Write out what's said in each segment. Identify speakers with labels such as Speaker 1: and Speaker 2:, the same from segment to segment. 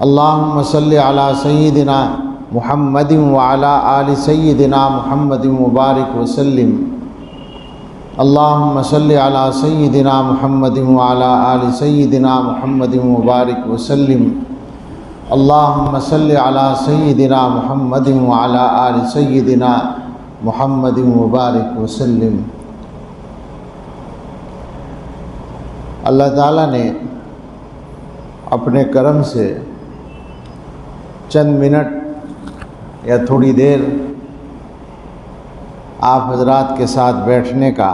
Speaker 1: اللہم صلی علی سیدنا محمد وعلی آل سیدنا محمد مبارک وسلم۔ اللہم صلی علی سیدنا محمد وعلی آل سیدنا محمد مبارک وسلم۔ اللہم صلی علی سیدنا محمد وعلی آل سیدنا محمد مبارک وسلم۔ اللہ تعالیٰ نے اپنے کرم سے چند منٹ یا تھوڑی دیر آپ حضرات کے ساتھ بیٹھنے کا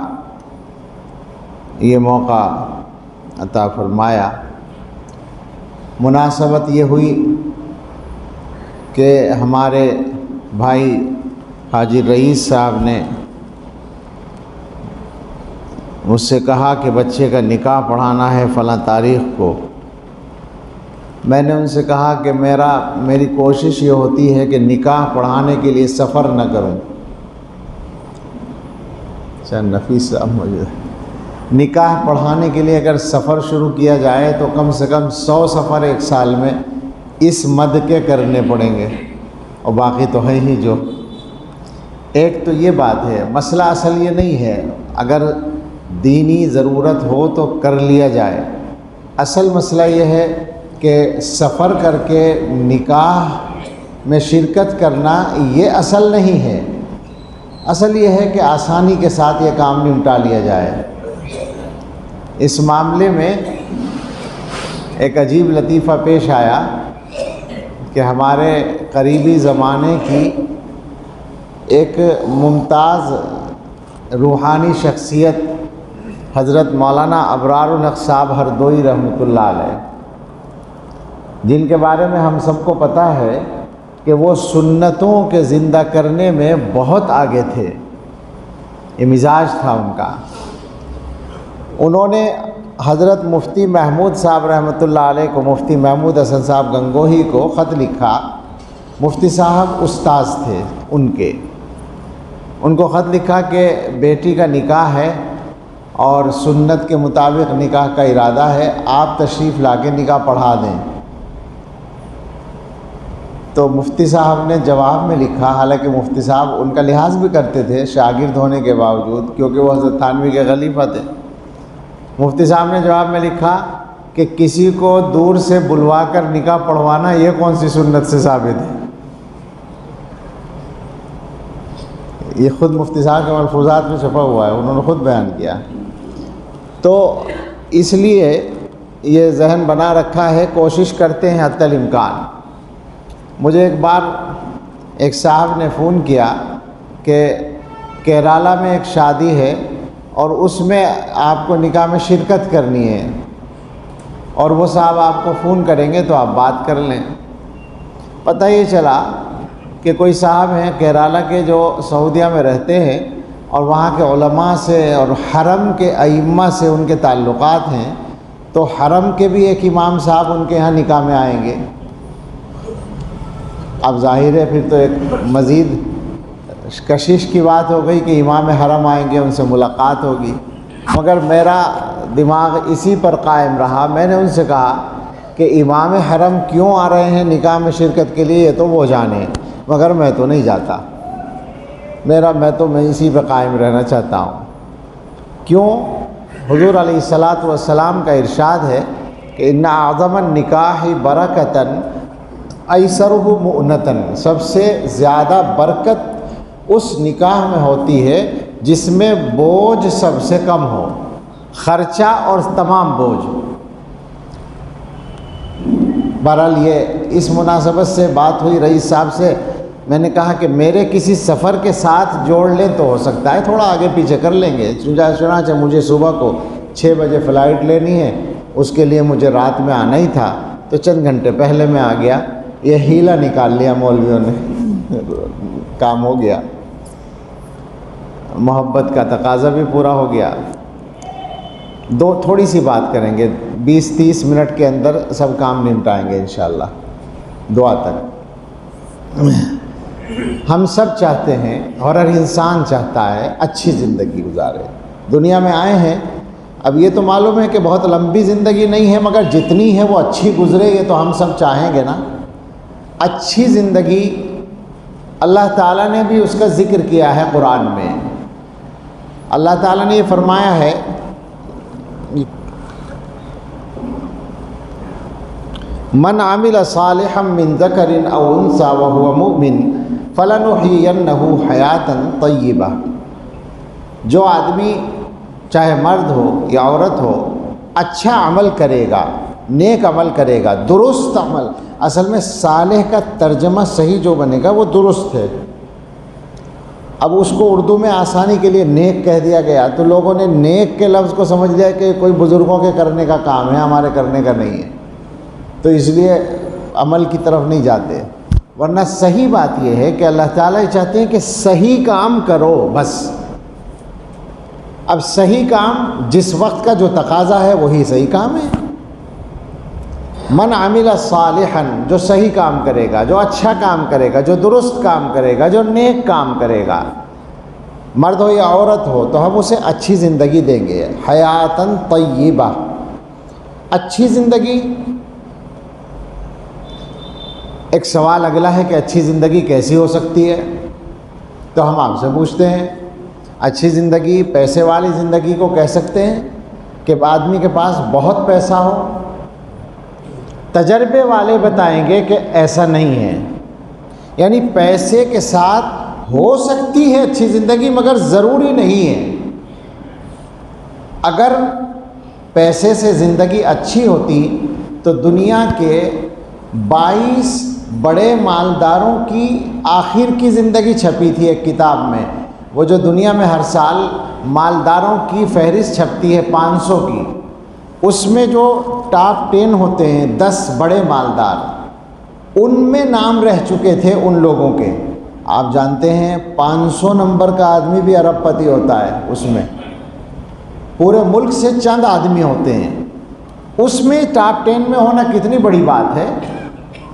Speaker 1: یہ موقع عطا فرمایا۔ مناسبت یہ ہوئی کہ ہمارے بھائی حاجی رئیس صاحب نے مجھ سے کہا کہ بچے کا نکاح پڑھانا ہے فلاں تاریخ کو۔ میں نے ان سے کہا کہ میری کوشش یہ ہوتی ہے کہ نکاح پڑھانے کے لیے سفر نہ کروں۔ نفیس صاحب موجود ہے۔ نکاح پڑھانے کے لیے اگر سفر شروع کیا جائے تو کم سے کم 100 سفر ایک سال میں اس مد کے کرنے پڑیں گے، اور باقی تو ہے ہی جو۔ ایک تو یہ بات ہے، مسئلہ اصل یہ نہیں ہے، اگر دینی ضرورت ہو تو کر لیا جائے۔ اصل مسئلہ یہ ہے کہ سفر کر کے نکاح میں شرکت کرنا یہ اصل نہیں ہے۔ اصل یہ ہے کہ آسانی کے ساتھ یہ کام نمٹا لیا جائے۔ اس معاملے میں ایک عجیب لطیفہ پیش آیا کہ ہمارے قریبی زمانے کی ایک ممتاز روحانی شخصیت حضرت مولانا ابرار الحق صاحب ہردوئی رحمۃ اللہ علیہ، جن کے بارے میں ہم سب کو پتہ ہے کہ وہ سنتوں کے زندہ کرنے میں بہت آگے تھے، یہ مزاج تھا ان کا۔ انہوں نے حضرت مفتی محمود صاحب رحمۃ اللہ علیہ کو، مفتی محمود حسن صاحب گنگوہی کو خط لکھا۔ مفتی صاحب استاذ تھے ان کو خط لکھا کہ بیٹی کا نکاح ہے اور سنت کے مطابق نکاح کا ارادہ ہے، آپ تشریف لا کے نکاح پڑھا دیں۔ تو مفتی صاحب نے جواب میں لکھا، حالانکہ مفتی صاحب ان کا لحاظ بھی کرتے تھے شاگرد ہونے کے باوجود، کیونکہ وہ حضرت تھانوی کے خلیفہ تھے۔ مفتی صاحب نے جواب میں لکھا کہ کسی کو دور سے بلوا کر نکاح پڑھوانا یہ کون سی سنت سے ثابت ہے؟ یہ خود مفتی صاحب کے ملفوظات میں چھپا ہوا ہے، انہوں نے خود بیان کیا۔ تو اس لیے یہ ذہن بنا رکھا ہے، کوشش کرتے ہیں حتی الامکان۔ مجھے ایک بار ایک صاحب نے فون کیا کہ کیرالہ میں ایک شادی ہے اور اس میں آپ کو نکاح میں شرکت کرنی ہے، اور وہ صاحب آپ کو فون کریں گے تو آپ بات کر لیں۔ پتہ یہ چلا کہ کوئی صاحب ہیں کیرالہ کے جو سعودیہ میں رہتے ہیں، اور وہاں کے علماء سے اور حرم کے ائمہ سے ان کے تعلقات ہیں، تو حرم کے بھی ایک امام صاحب ان کے یہاں نکاح میں آئیں گے۔ اب ظاہر ہے پھر تو ایک مزید کشش کی بات ہو گئی کہ امام حرم آئیں گے، ان سے ملاقات ہوگی، مگر میرا دماغ اسی پر قائم رہا۔ میں نے ان سے کہا کہ امام حرم کیوں آ رہے ہیں نکاح میں شرکت کے لیے یہ تو وہ جانے، مگر میں تو نہیں جاتا، میں اسی پہ قائم رہنا چاہتا ہوں۔ کیوں؟ حضور علیہ الصلاۃ والسلام کا ارشاد ہے کہ ان اعظم النکاح برکتاً ایسرہ مؤنتاً، سب سے زیادہ برکت اس نکاح میں ہوتی ہے جس میں بوجھ سب سے کم ہو، خرچہ اور تمام بوجھ۔ بہرحال یہ اس مناسبت سے بات ہوئی رئیس صاحب سے، میں نے کہا کہ میرے کسی سفر کے ساتھ جوڑ لیں تو ہو سکتا ہے تھوڑا آگے پیچھے کر لیں گے، چنانچہ مجھے صبح کو 6 بجے فلائٹ لینی ہے، اس کے لیے مجھے رات میں آنا ہی تھا، تو چند گھنٹے پہلے میں آ گیا۔ یہ ہیلا نکال لیا مولویوں نے، کام ہو گیا، محبت کا تقاضا بھی پورا ہو گیا۔ تھوڑی سی بات کریں گے، 20-30 منٹ کے اندر سب کام نمٹائیں گے انشاءاللہ دعا تک۔ ہم سب چاہتے ہیں اور ہر انسان چاہتا ہے اچھی زندگی گزارے، دنیا میں آئے ہیں اب یہ تو معلوم ہے کہ بہت لمبی زندگی نہیں ہے، مگر جتنی ہے وہ اچھی گزرے، یہ تو ہم سب چاہیں گے نا۔ اچھی زندگی اللہ تعالیٰ نے بھی اس کا ذکر کیا ہے قرآن میں۔ اللہ تعالیٰ نے یہ فرمایا ہے من عمل صالحا من ذکر او انثى وهو مؤمن فلنحيينه حیاتا طیبہ۔ جو آدمی چاہے مرد ہو یا عورت ہو اچھا عمل کرے گا، نیک عمل کرے گا، درست عمل، اصل میں صالح کا ترجمہ صحیح جو بنے گا وہ درست ہے۔ اب اس کو اردو میں آسانی کے لیے نیک کہہ دیا گیا تو لوگوں نے نیک کے لفظ کو سمجھ لیا کہ کوئی بزرگوں کے کرنے کا کام ہے، ہمارے کرنے کا نہیں ہے، تو اس لیے عمل کی طرف نہیں جاتے۔ ورنہ صحیح بات یہ ہے کہ اللہ تعالیٰ چاہتے ہیں کہ صحیح کام کرو بس۔ اب صحیح کام جس وقت کا جو تقاضا ہے وہی صحیح کام ہے۔ من عمل صالحا، جو صحیح کام کرے گا، جو اچھا کام کرے گا، جو درست کام کرے گا، جو نیک کام کرے گا، مرد ہو یا عورت ہو، تو ہم اسے اچھی زندگی دیں گے، حیاتاً طیبہ، اچھی زندگی۔ ایک سوال اگلا ہے کہ اچھی زندگی کیسی ہو سکتی ہے؟ تو ہم آپ سے پوچھتے ہیں، اچھی زندگی پیسے والی زندگی کو کہہ سکتے ہیں کہ آدمی کے پاس بہت پیسہ ہو؟ تجربے والے بتائیں گے کہ ایسا نہیں ہے، یعنی پیسے کے ساتھ ہو سکتی ہے اچھی زندگی مگر ضروری نہیں ہے۔ اگر پیسے سے زندگی اچھی ہوتی تو دنیا کے 22 بڑے مالداروں کی آخر کی زندگی چھپی تھی ایک کتاب میں، وہ جو دنیا میں ہر سال مالداروں کی فہرست چھپتی ہے 500 کی، اس میں جو ٹاپ 10 ہوتے ہیں 10 بڑے مالدار، ان میں نام رہ چکے تھے ان لوگوں کے۔ آپ جانتے ہیں 500 نمبر کا آدمی بھی ارب پتی ہوتا ہے، اس میں پورے ملک سے چند آدمی ہوتے ہیں، اس میں ٹاپ 10 میں ہونا کتنی بڑی بات ہے،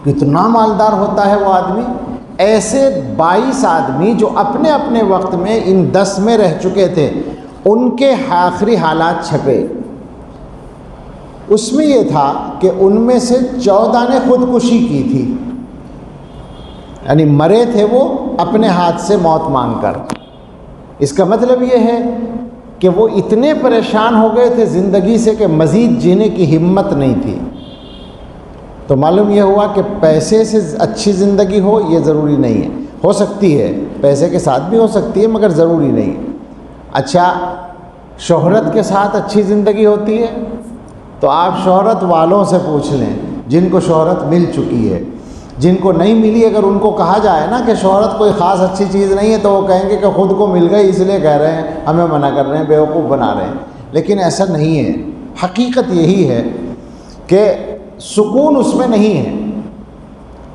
Speaker 1: کتنا مالدار ہوتا ہے وہ آدمی۔ ایسے 22 آدمی جو اپنے اپنے وقت میں ان 10 میں رہ چکے تھے، ان کے آخری حالات چھپے۔ اس میں یہ تھا کہ ان میں سے 14 نے خودکشی کی تھی، یعنی مرے تھے وہ اپنے ہاتھ سے موت مانگ کر۔ اس کا مطلب یہ ہے کہ وہ اتنے پریشان ہو گئے تھے زندگی سے کہ مزید جینے کی ہمت نہیں تھی۔ تو معلوم یہ ہوا کہ پیسے سے اچھی زندگی ہو یہ ضروری نہیں ہے، ہو سکتی ہے، پیسے کے ساتھ بھی ہو سکتی ہے مگر ضروری نہیں۔ اچھا، شہرت کے ساتھ اچھی زندگی ہوتی ہے؟ تو آپ شہرت والوں سے پوچھ لیں جن کو شہرت مل چکی ہے۔ جن کو نہیں ملی، اگر ان کو کہا جائے نا کہ شہرت کوئی خاص اچھی چیز نہیں ہے، تو وہ کہیں گے کہ خود کو مل گئی اس لیے کہہ رہے ہیں، ہمیں منع کر رہے ہیں، بیوقوف بنا رہے ہیں۔ لیکن ایسا نہیں ہے، حقیقت یہی ہے کہ سکون اس میں نہیں ہے۔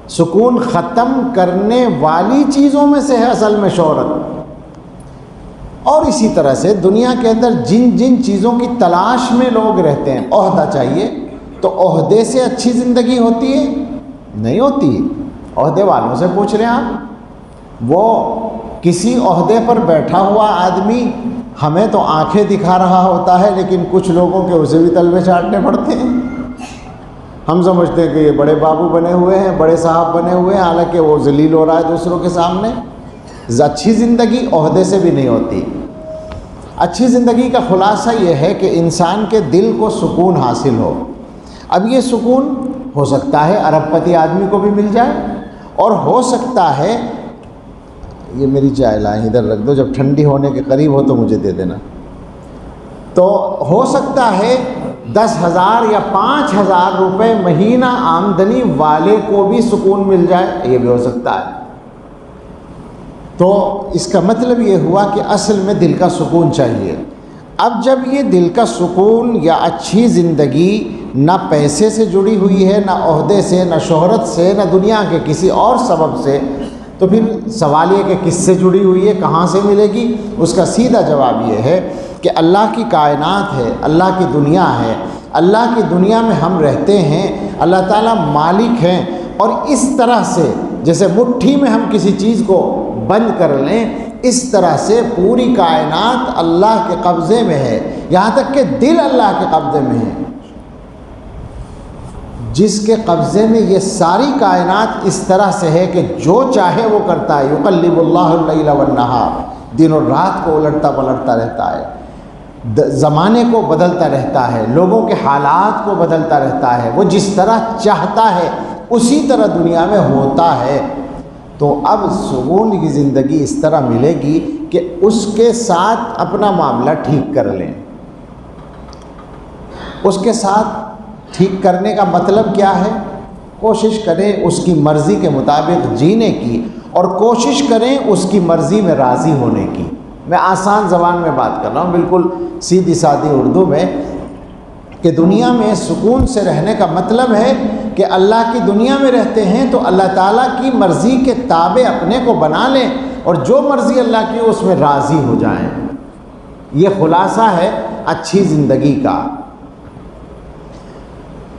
Speaker 1: سکون ختم کرنے والی چیزوں میں سے ہے اصل میں شہرت۔ اور اسی طرح سے دنیا کے اندر جن جن چیزوں کی تلاش میں لوگ رہتے ہیں، عہدہ چاہیے، تو عہدے سے اچھی زندگی ہوتی ہے؟ نہیں ہوتی۔ عہدے والوں سے پوچھ رہے ہیں آپ، وہ کسی عہدے پر بیٹھا ہوا آدمی ہمیں تو آنکھیں دکھا رہا ہوتا ہے، لیکن کچھ لوگوں کے اسے بھی تلوے چاٹنے پڑتے ہیں۔ ہم سمجھتے ہیں کہ یہ بڑے بابو بنے ہوئے ہیں، بڑے صاحب بنے ہوئے ہیں، حالانکہ وہ ذلیل ہو رہا ہے دوسروں کے سامنے۔ اچھی زندگی عہدے سے بھی نہیں ہوتی۔ اچھی زندگی کا خلاصہ یہ ہے کہ انسان کے دل کو سکون حاصل ہو۔ اب یہ سکون ہو سکتا ہے ارب پتی آدمی کو بھی مل جائے، اور ہو سکتا ہے، یہ میری چائے لائیں ادھر رکھ دو، جب ٹھنڈی ہونے کے قریب ہو تو مجھے دے دینا۔ تو ہو سکتا ہے 10,000 یا 5,000 روپے مہینہ آمدنی والے کو بھی سکون مل جائے، یہ بھی ہو سکتا ہے۔ تو اس کا مطلب یہ ہوا کہ اصل میں دل کا سکون چاہیے۔ اب جب یہ دل کا سکون یا اچھی زندگی نہ پیسے سے جڑی ہوئی ہے، نہ عہدے سے، نہ شہرت سے، نہ دنیا کے کسی اور سبب سے، تو پھر سوال یہ کہ کس سے جڑی ہوئی ہے، کہاں سے ملے گی؟ اس کا سیدھا جواب یہ ہے کہ اللہ کی کائنات ہے، اللہ کی دنیا ہے، اللہ کی دنیا میں ہم رہتے ہیں، اللہ تعالیٰ مالک ہیں، اور اس طرح سے جیسے مٹھی میں ہم کسی چیز کو بند کر لیں، اس طرح سے پوری کائنات اللہ کے قبضے میں ہے۔ یہاں تک کہ دل اللہ کے قبضے میں ہے، جس کے قبضے میں یہ ساری کائنات اس طرح سے ہے کہ جو چاہے وہ کرتا ہے۔ یقلب اللہ اللیل والنہار، دن اور رات کو الٹتا پلٹتا رہتا ہے، زمانے کو بدلتا رہتا ہے، لوگوں کے حالات کو بدلتا رہتا ہے، وہ جس طرح چاہتا ہے اسی طرح دنیا میں ہوتا ہے۔ تو اب سکون کی زندگی اس طرح ملے گی کہ اس کے ساتھ اپنا معاملہ ٹھیک کر لیں۔ اس کے ساتھ ٹھیک کرنے کا مطلب کیا ہے؟ کوشش کریں اس کی مرضی کے مطابق جینے کی، اور کوشش کریں اس کی مرضی میں راضی ہونے کی۔ میں آسان زبان میں بات کر رہا ہوں، بالکل سیدھی سادھی اردو میں، کہ دنیا میں سکون سے رہنے کا مطلب ہے کہ اللہ کی دنیا میں رہتے ہیں تو اللہ تعالیٰ کی مرضی کے تابع اپنے کو بنا لیں، اور جو مرضی اللہ کی اس میں راضی ہو جائیں۔ یہ خلاصہ ہے اچھی زندگی کا۔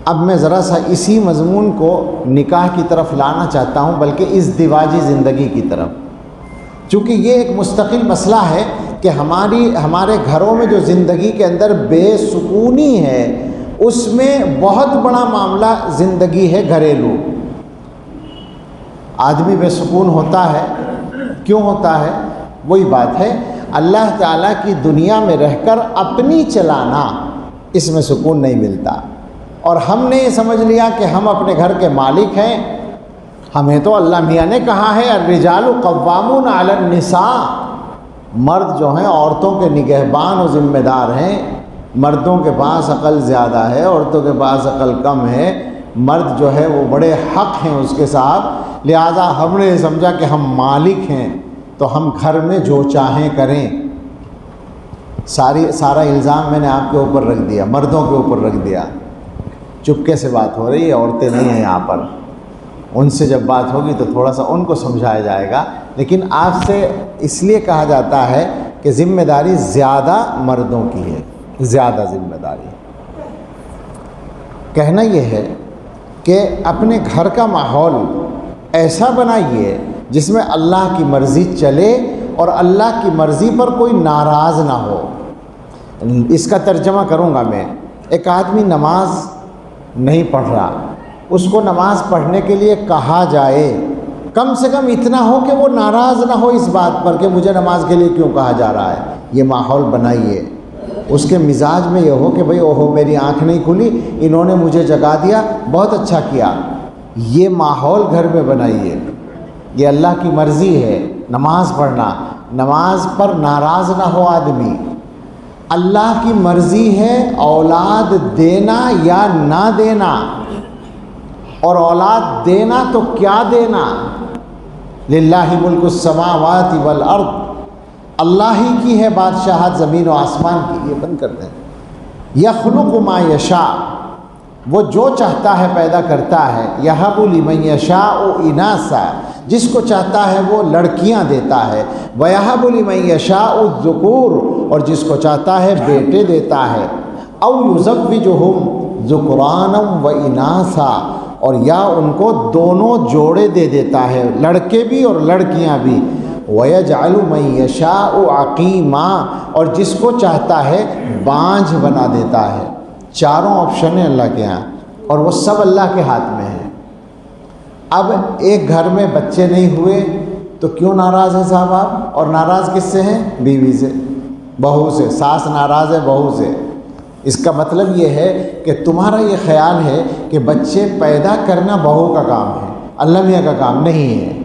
Speaker 1: اب میں ذرا سا اسی مضمون کو نکاح کی طرف لانا چاہتا ہوں، بلکہ ازدواجی زندگی کی طرف، چونکہ یہ ایک مستقل مسئلہ ہے کہ ہمارے گھروں میں جو زندگی کے اندر بے سکونی ہے، اس میں بہت بڑا معاملہ زندگی ہے گھریلو۔ آدمی بے سکون ہوتا ہے، کیوں ہوتا ہے؟ وہی بات ہے، اللہ تعالیٰ کی دنیا میں رہ کر اپنی چلانا، اس میں سکون نہیں ملتا۔ اور ہم نے یہ سمجھ لیا کہ ہم اپنے گھر کے مالک ہیں، ہمیں تو اللہ میاں نے کہا ہے الرجال قوامون علی النساء، مرد جو ہیں عورتوں کے نگہبان و ذمہ دار ہیں۔ مردوں کے پاس عقل زیادہ ہے، عورتوں کے پاس عقل کم ہے، مرد جو ہے وہ بڑے حق ہیں اس کے ساتھ، لہذا ہم نے سمجھا کہ ہم مالک ہیں تو ہم گھر میں جو چاہیں کریں۔ سارا الزام میں نے آپ کے اوپر رکھ دیا، مردوں کے اوپر رکھ دیا۔ چپکے سے بات ہو رہی ہے، عورتیں نہیں ہیں یہاں پر، ان سے جب بات ہوگی تو تھوڑا سا ان کو سمجھایا جائے گا، لیکن آپ سے اس لیے کہا جاتا ہے کہ ذمہ داری زیادہ مردوں کی ہے، زیادہ ذمہ داری۔ کہنا یہ ہے کہ اپنے گھر کا ماحول ایسا بنائیے جس میں اللہ کی مرضی چلے اور اللہ کی مرضی پر کوئی ناراض نہ ہو۔ اس کا ترجمہ کروں گا میں۔ ایک آدمی نماز نہیں پڑھ رہا، اس کو نماز پڑھنے کے لیے کہا جائے، کم سے کم اتنا ہو کہ وہ ناراض نہ ہو اس بات پر کہ مجھے نماز کے لیے کیوں کہا جا رہا ہے۔ یہ ماحول بنائیے، اس کے مزاج میں یہ ہو کہ بھئی اوہو میری آنکھ نہیں کھلی، انہوں نے مجھے جگا دیا، بہت اچھا کیا۔ یہ ماحول گھر میں بنائیے، یہ اللہ کی مرضی ہے نماز پڑھنا، نماز پر ناراض نہ ہو آدمی۔ اللہ کی مرضی ہے اولاد دینا یا نہ دینا، اور اولاد دینا تو کیا دینا؟ للہ ملک السماوات والارض، اللہ ہی کی ہے بادشاہت زمین و آسمان کی۔ یہ بند کر دیں۔ یخلق ما یشاء، وہ جو چاہتا ہے پیدا کرتا ہے۔ یہب لمن یشاء اناثا، جس کو چاہتا ہے وہ لڑکیاں دیتا ہے۔ ویہب لمن یشاء الذکور، اور جس کو چاہتا ہے بیٹے دیتا ہے۔ او یزوجہم ذکرانا و اناثا، اور یا ان کو دونوں جوڑے دے دیتا ہے، لڑکے بھی اور لڑکیاں بھی۔ وَيَجْعَلُ مَن يَشَاءُ عَقِيمًا، اور جس کو چاہتا ہے بانجھ بنا دیتا ہے۔ چاروں آپشن ہیں اللہ کے ہاں، اور وہ سب اللہ کے ہاتھ میں ہیں۔ اب ایک گھر میں بچے نہیں ہوئے تو کیوں ناراض ہیں صاحب آپ؟ اور ناراض کس سے ہیں؟ بیوی سے، بہو سے۔ ساس ناراض ہے بہو سے۔ اس کا مطلب یہ ہے کہ تمہارا یہ خیال ہے کہ بچے پیدا کرنا بہو کا کام ہے، اللہ میاں کا کام نہیں ہے۔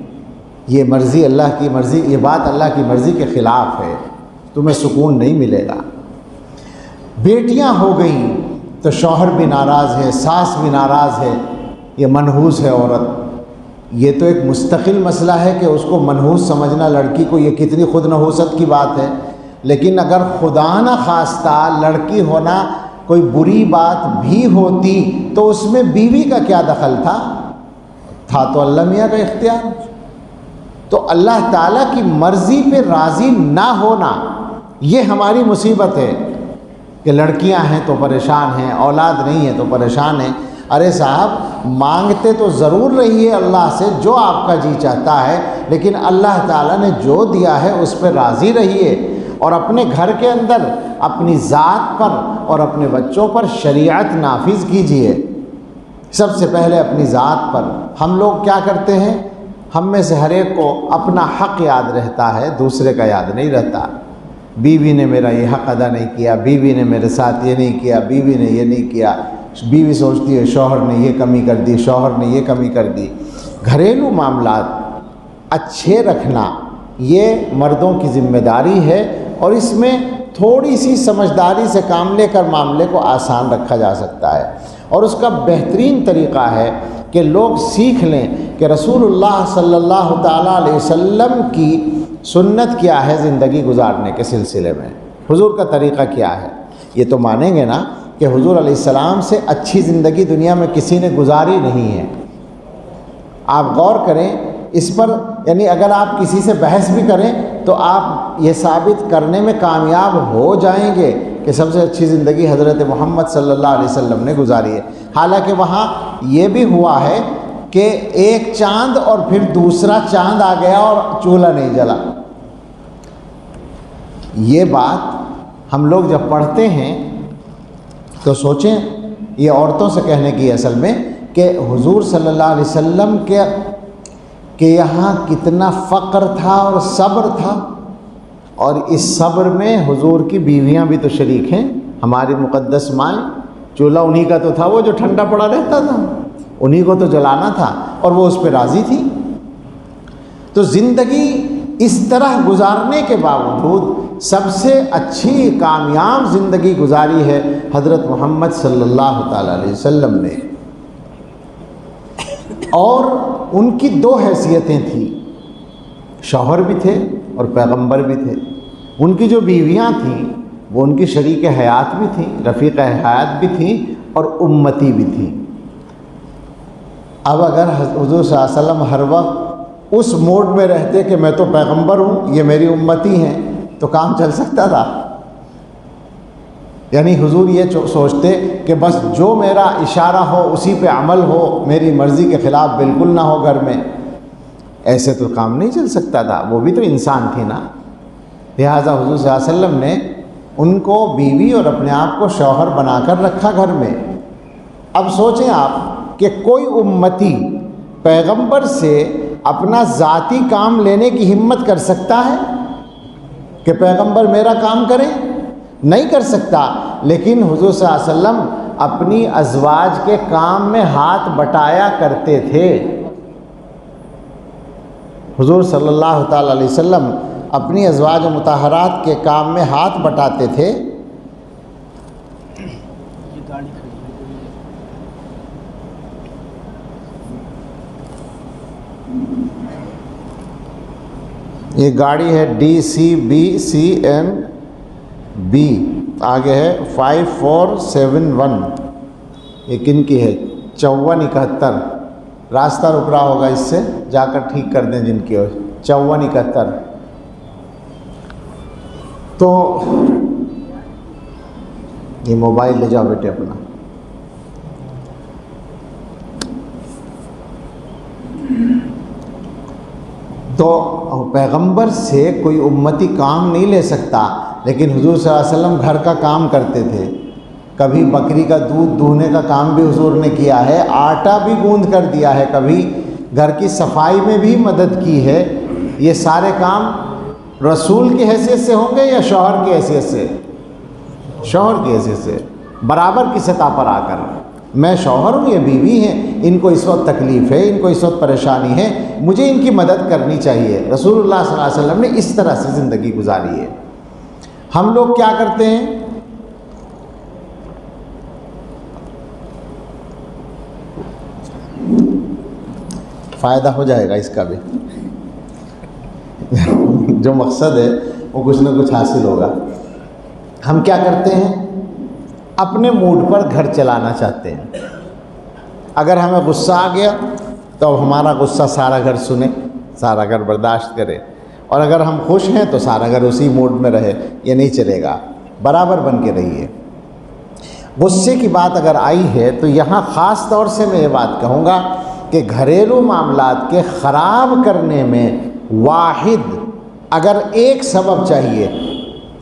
Speaker 1: یہ مرضی اللہ کی مرضی، یہ بات اللہ کی مرضی کے خلاف ہے، تمہیں سکون نہیں ملے گا۔ بیٹیاں ہو گئیں تو شوہر بھی ناراض ہے، ساس بھی ناراض ہے، یہ منحوس ہے عورت۔ یہ تو ایک مستقل مسئلہ ہے کہ اس کو منحوس سمجھنا لڑکی کو، یہ کتنی خود نحوست کی بات ہے۔ لیکن اگر خدا نہ خواستہ لڑکی ہونا کوئی بری بات بھی ہوتی تو اس میں بیوی کا کیا دخل تھا تو اللہ میاں کا اختیار۔ تو اللہ تعالیٰ کی مرضی پہ راضی نہ ہونا یہ ہماری مصیبت ہے کہ لڑکیاں ہیں تو پریشان ہیں، اولاد نہیں ہے تو پریشان ہیں۔ ارے صاحب مانگتے تو ضرور رہیے اللہ سے جو آپ کا جی چاہتا ہے، لیکن اللہ تعالیٰ نے جو دیا ہے اس پہ راضی رہیے۔ اور اپنے گھر کے اندر اپنی ذات پر اور اپنے بچوں پر شریعت نافذ کیجئے۔ سب سے پہلے اپنی ذات پر۔ ہم لوگ کیا کرتے ہیں، ہم میں سے ہر ایک کو اپنا حق یاد رہتا ہے، دوسرے کا یاد نہیں رہتا۔ بیوی نے میرا یہ حق ادا نہیں کیا، بیوی نے میرے ساتھ یہ نہیں کیا، بیوی نے یہ نہیں کیا۔ بیوی سوچتی ہے شوہر نے یہ کمی کر دی، شوہر نے یہ کمی کر دی۔ گھریلو معاملات اچھے رکھنا یہ مردوں کی ذمہ داری ہے، اور اس میں تھوڑی سی سمجھداری سے کام لے کر معاملے کو آسان رکھا جا سکتا ہے۔ اور اس کا بہترین طریقہ ہے کہ لوگ سیکھ لیں کہ رسول اللہ صلی اللہ تعالیٰ علیہ وسلم کی سنت کیا ہے زندگی گزارنے کے سلسلے میں، حضور کا طریقہ کیا ہے۔ یہ تو مانیں گے نا کہ حضور علیہ السلام سے اچھی زندگی دنیا میں کسی نے گزاری نہیں ہے۔ آپ غور کریں اس پر، یعنی اگر آپ کسی سے بحث بھی کریں تو آپ یہ ثابت کرنے میں کامیاب ہو جائیں گے کہ سب سے اچھی زندگی حضرت محمد صلی اللہ علیہ وسلم نے گزاری ہے۔ حالانکہ وہاں یہ بھی ہوا ہے کہ ایک چاند اور پھر دوسرا چاند آ گیا اور چولہا نہیں جلا۔ یہ بات ہم لوگ جب پڑھتے ہیں تو سوچیں، یہ عورتوں سے کہنے کی اصل میں کہ حضور صلی اللہ علیہ وسلم کہ یہاں کتنا فقر تھا اور صبر تھا، اور اس صبر میں حضور کی بیویاں بھی تو شریک ہیں، ہماری مقدس مائیں۔ چولہا انہی کا تو تھا وہ جو ٹھنڈا پڑا رہتا تھا، انہی کو تو جلانا تھا اور وہ اس پہ راضی تھی۔ تو زندگی اس طرح گزارنے کے باوجود سب سے اچھی کامیاب زندگی گزاری ہے حضرت محمد صلی اللہ تعالیٰ علیہ وسلم نے۔ اور ان کی دو حیثیتیں تھیں، شوہر بھی تھے اور پیغمبر بھی تھے۔ ان کی جو بیویاں تھیں وہ ان کی شریک حیات بھی تھیں، رفیق حیات بھی تھیں اور امتی بھی تھیں۔ اب اگر حضور صلی اللہ علیہ وسلم ہر وقت اس موڈ میں رہتے کہ میں تو پیغمبر ہوں، یہ میری امتی ہیں، تو کام چل سکتا تھا؟ یعنی حضور یہ سوچتے کہ بس جو میرا اشارہ ہو اسی پہ عمل ہو، میری مرضی کے خلاف بالکل نہ ہو گھر میں، ایسے تو کام نہیں چل سکتا تھا۔ وہ بھی تو انسان تھی نا۔ لہٰذا حضور صلی اللہ علیہ وسلم نے ان کو بیوی اور اپنے آپ کو شوہر بنا کر رکھا گھر میں۔ اب سوچیں آپ کہ کوئی امتی پیغمبر سے اپنا ذاتی کام لینے کی ہمت کر سکتا ہے کہ پیغمبر میرا کام کرے؟ نہیں کر سکتا۔ لیکن حضور صلی اللہ علیہ وسلم اپنی ازواج کے کام میں ہاتھ بٹایا کرتے تھے۔ حضور صلی اللہ تعالیٰ علیہ وسلم اپنی ازواج مطہرات کے کام میں ہاتھ بٹاتے تھے۔ یہ گاڑی ہے DCBCNB، آگے ہے 5471۔ یہ کن کی ہے؟ 5471۔ راستہ رک رہا ہوگا، اس سے جا کر ٹھیک کر دیں جن کی ہو۔ 5471۔ تو یہ موبائل لے جاؤ بیٹے اپنا۔ تو پیغمبر سے کوئی امتی کام نہیں لے سکتا، لیکن حضور صلی اللہ علیہ وسلم گھر کا کام کرتے تھے۔ کبھی بکری کا دودھ دہنے کا کام بھی حضور نے کیا ہے، آٹا بھی گوندھ کر دیا ہے، کبھی گھر کی صفائی میں بھی مدد کی ہے۔ یہ سارے کام رسول کی حیثیت سے ہوں گے یا شوہر کی حیثیت سے؟ شوہر کی حیثیت سے، برابر کی سطح پر آ کر۔ میں شوہر ہوں، یہ بیوی ہیں، ان کو اس وقت تکلیف ہے، ان کو اس وقت پریشانی ہے، مجھے ان کی مدد کرنی چاہیے۔ رسول اللہ صلی اللہ علیہ وسلم نے اس طرح سے زندگی گزاری ہے۔ ہم لوگ کیا کرتے ہیں؟ فائدہ ہو جائے گا اس کا بھی، جو مقصد ہے وہ کچھ نہ کچھ حاصل ہوگا۔ ہم کیا کرتے ہیں؟ اپنے موڈ پر گھر چلانا چاہتے ہیں۔ اگر ہمیں غصہ آ گیا تو اب ہمارا غصہ سارا گھر سنے، سارا گھر برداشت کرے، اور اگر ہم خوش ہیں تو سارا گھر اسی موڈ میں رہے۔ یہ نہیں چلے گا، برابر بن کے رہیے۔ غصے کی بات اگر آئی ہے تو یہاں خاص طور سے میں یہ بات کہوں گا کہ گھریلو معاملات کے خراب کرنے میں واحد اگر ایک سبب چاہیے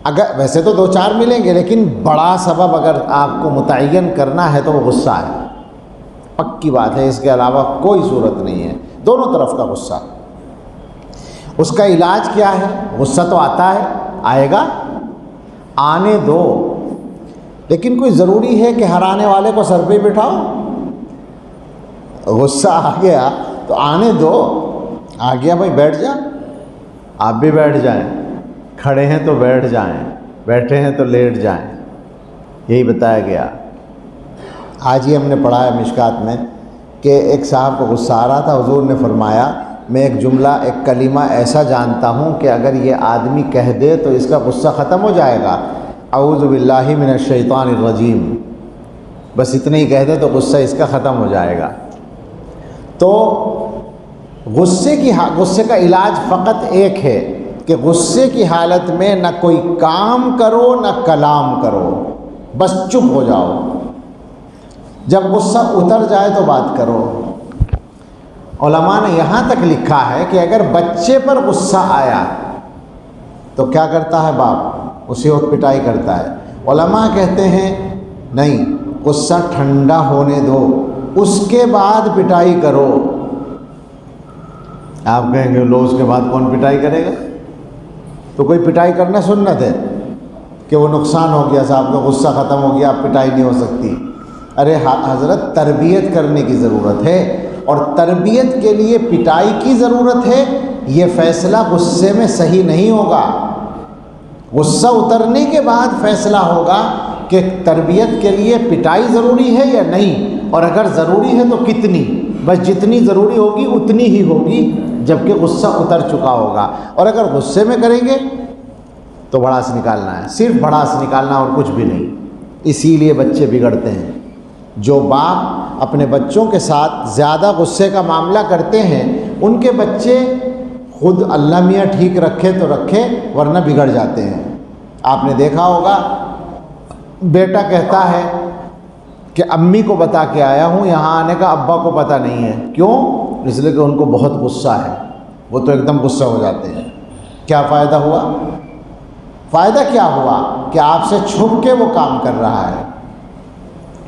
Speaker 1: اگر ویسے تو 2-4 ملیں گے، لیکن بڑا سبب اگر آپ کو متعین کرنا ہے تو وہ غصہ ہے، پکی بات ہے، اس کے علاوہ کوئی صورت نہیں ہے، دونوں طرف کا غصہ۔ اس کا علاج کیا ہے؟ غصہ تو آتا ہے، آئے گا، آنے دو، لیکن کوئی ضروری ہے کہ ہر آنے والے کو سر پہ بٹھاؤ؟ غصہ آ گیا تو آنے دو، آ گیا بھائی بیٹھ جا، آپ بھی بیٹھ جائیں، کھڑے ہیں تو بیٹھ جائیں، بیٹھے ہیں تو لیٹ جائیں، یہی بتایا گیا۔ آج ہی ہم نے پڑھا ہے مشکات میں کہ ایک صاحب کو غصہ آ رہا تھا، حضور نے فرمایا میں ایک جملہ، ایک کلمہ ایسا جانتا ہوں کہ اگر یہ آدمی کہہ دے تو اس کا غصہ ختم ہو جائے گا، اعوذ باللہ من الشیطان الرجیم، بس اتنے ہی کہہ دے تو غصہ اس کا ختم ہو جائے گا۔ تو غصے کا علاج فقط ایک ہے کہ غصے کی حالت میں نہ کوئی کام کرو نہ کلام کرو، بس چپ ہو جاؤ، جب غصہ اتر جائے تو بات کرو۔ علماء نے یہاں تک لکھا ہے کہ اگر بچے پر غصہ آیا تو کیا کرتا ہے باپ؟ اسی وقت پٹائی کرتا ہے۔ علماء کہتے ہیں نہیں، غصہ ٹھنڈا ہونے دو، اس کے بعد پٹائی کرو۔ آپ کہیں گے لو اس کے بعد کون پٹائی کرے گا؟ تو کوئی پٹائی کرنا سنت ہے کہ وہ نقصان ہو گیا، صاحب کا غصہ ختم ہو گیا، اب پٹائی نہیں ہو سکتی؟ ارے حضرت، تربیت کرنے کی ضرورت ہے، اور تربیت کے لیے پٹائی کی ضرورت ہے۔ یہ فیصلہ غصے میں صحیح نہیں ہوگا، غصہ اترنے کے بعد فیصلہ ہوگا کہ تربیت کے لیے پٹائی ضروری ہے یا نہیں، اور اگر ضروری ہے تو کتنی، بس جتنی ضروری ہوگی اتنی ہی ہوگی جبکہ غصہ اتر چکا ہوگا۔ اور اگر غصے میں کریں گے تو بھڑاس نکالنا ہے، صرف بھڑاس نکالنا اور کچھ بھی نہیں۔ اسی لیے بچے بگڑتے ہیں۔ جو باپ اپنے بچوں کے ساتھ زیادہ غصے کا معاملہ کرتے ہیں ان کے بچے خود اللہ میاں ٹھیک رکھے تو رکھے، ورنہ بگڑ جاتے ہیں۔ آپ نے دیکھا ہوگا بیٹا کہتا ہے کہ امی کو بتا کے آیا ہوں، یہاں آنے کا ابا کو پتہ نہیں ہے، کیوں؟ اس لیے کہ ان کو بہت غصہ ہے، وہ تو ایک دم غصہ ہو جاتے ہیں۔ کیا فائدہ ہوا؟ فائدہ کیا ہوا کہ آپ سے چھپ کے وہ کام کر رہا ہے۔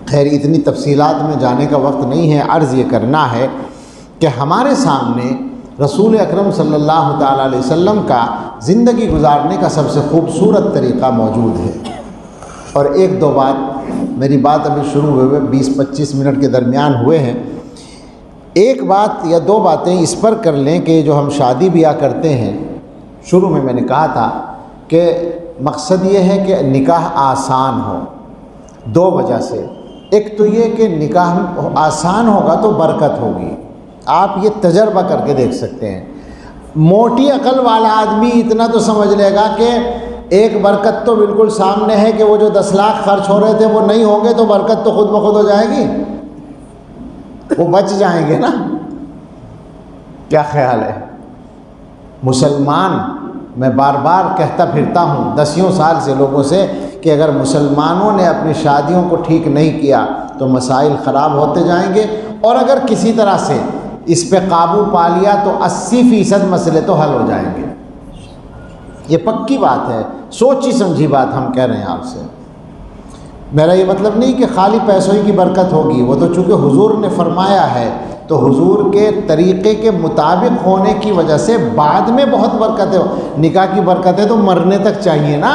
Speaker 1: خیر، اتنی تفصیلات میں جانے کا وقت نہیں ہے، عرض یہ کرنا ہے کہ ہمارے سامنے رسول اکرم صلی اللہ تعالیٰ علیہ وسلم کا زندگی گزارنے کا سب سے خوبصورت طریقہ موجود ہے۔ اور ایک دو بات، میری بات ابھی شروع ہوئے 20-25 منٹ کے درمیان ہوئے ہیں، ایک بات یا دو باتیں اس پر کر لیں کہ جو ہم شادی بیاہ کرتے ہیں، شروع میں نے کہا تھا کہ مقصد یہ ہے کہ نکاح آسان ہو، دو وجہ سے۔ ایک تو یہ کہ نکاح آسان ہوگا تو برکت ہوگی، آپ یہ تجربہ کر کے دیکھ سکتے ہیں۔ موٹی عقل والا آدمی اتنا تو سمجھ لے گا کہ ایک برکت تو بالکل سامنے ہے کہ وہ جو 10 لاکھ خرچ ہو رہے تھے وہ نہیں ہوں گے تو برکت تو خود بخود ہو جائے گی، وہ بچ جائیں گے نا۔ کیا خیال ہے؟ مسلمان، میں بار بار کہتا پھرتا ہوں 10 سال سے لوگوں سے کہ اگر مسلمانوں نے اپنی شادیوں کو ٹھیک نہیں کیا تو مسائل خراب ہوتے جائیں گے، اور اگر کسی طرح سے اس پہ قابو پا لیا تو 80% مسئلے تو حل ہو جائیں گے۔ یہ پکی بات ہے، سوچی سمجھی بات ہم کہہ رہے ہیں آپ سے۔ میرا یہ مطلب نہیں کہ خالی پیسوں ہی کی برکت ہوگی، وہ تو چونکہ حضور نے فرمایا ہے تو حضور کے طریقے کے مطابق ہونے کی وجہ سے بعد میں بہت برکتیں ہو۔ نکاح کی برکتیں تو مرنے تک چاہیے نا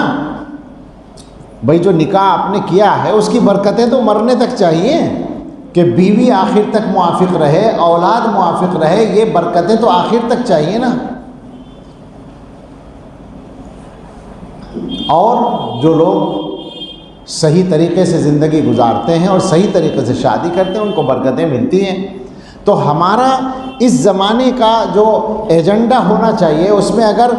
Speaker 1: بھائی، جو نکاح آپ نے کیا ہے اس کی برکتیں تو مرنے تک چاہیے کہ بیوی آخر تک موافق رہے، اولاد موافق رہے، یہ برکتیں تو آخر تک چاہیے نا۔ اور جو لوگ صحیح طریقے سے زندگی گزارتے ہیں اور صحیح طریقے سے شادی کرتے ہیں ان کو برکتیں ملتی ہیں۔ تو ہمارا اس زمانے کا جو ایجنڈا ہونا چاہیے اس میں اگر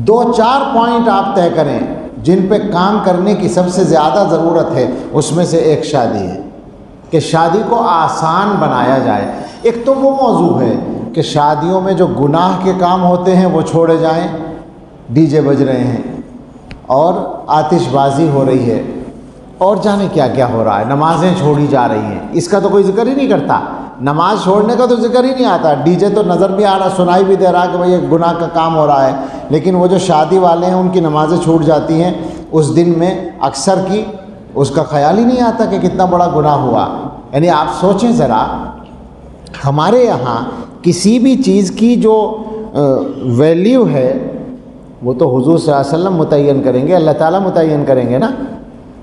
Speaker 1: 2-4 پوائنٹ آپ طے کریں جن پہ کام کرنے کی سب سے زیادہ ضرورت ہے، اس میں سے ایک شادی ہے کہ شادی کو آسان بنایا جائے۔ ایک تو وہ موضوع ہے کہ شادیوں میں جو گناہ کے کام ہوتے ہیں وہ چھوڑے جائیں، ڈی جے بج رہے ہیں اور آتش بازی ہو رہی ہے اور جانے کیا کیا ہو رہا ہے، نمازیں چھوڑی جا رہی ہیں، اس کا تو کوئی ذکر ہی نہیں کرتا۔ نماز چھوڑنے کا تو ذکر ہی نہیں آتا. ڈی جے تو نظر بھی آ رہا, سنائی بھی دے رہا کہ بھئی یہ گناہ کا کام ہو رہا ہے, لیکن وہ جو شادی والے ہیں ان کی نمازیں چھوٹ جاتی ہیں اس دن میں, اکثر کی اس کا خیال ہی نہیں آتا کہ کتنا بڑا گناہ ہوا. یعنی آپ سوچیں ذرا, ہمارے یہاں کسی بھی چیز کی جو ویلیو ہے وہ تو حضور صلی اللہ علیہ وسلم متعین کریں گے, اللہ تعالیٰ متعین کریں گے نا.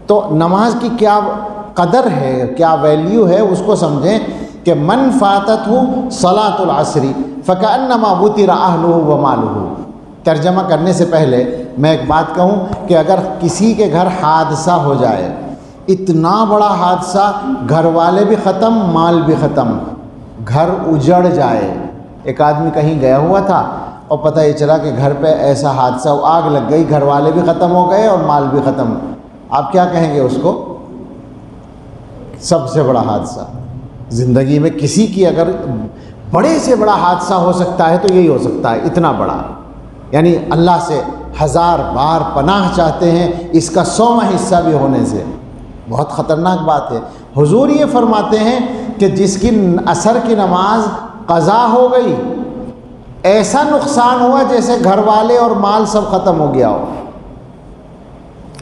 Speaker 1: تو نماز کی کیا قدر ہے, کیا ویلیو ہے, اس کو سمجھیں کہ من فاتتہ صلاۃ العصر فکأنما وطر اہلہ ومالہ. ترجمہ کرنے سے پہلے میں ایک بات کہوں کہ اگر کسی کے گھر حادثہ ہو جائے, اتنا بڑا حادثہ, گھر والے بھی ختم, مال بھی ختم, گھر اجڑ جائے. ایک آدمی کہیں گیا ہوا تھا اور پتہ یہ چلا کہ گھر پہ ایسا حادثہ, آگ لگ گئی, گھر والے بھی ختم ہو گئے اور مال بھی ختم. آپ کیا کہیں گے اس کو؟ سب سے بڑا حادثہ زندگی میں کسی کی, اگر بڑے سے بڑا حادثہ ہو سکتا ہے تو یہی ہو سکتا ہے, اتنا بڑا. یعنی اللہ سے 1000 بار پناہ چاہتے ہیں اس کا 100واں حصہ بھی ہونے سے. بہت خطرناک بات ہے. حضور یہ فرماتے ہیں کہ جس کی عصر کی نماز قضا ہو گئی, ایسا نقصان ہوا جیسے گھر والے اور مال سب ختم ہو گیا ہو.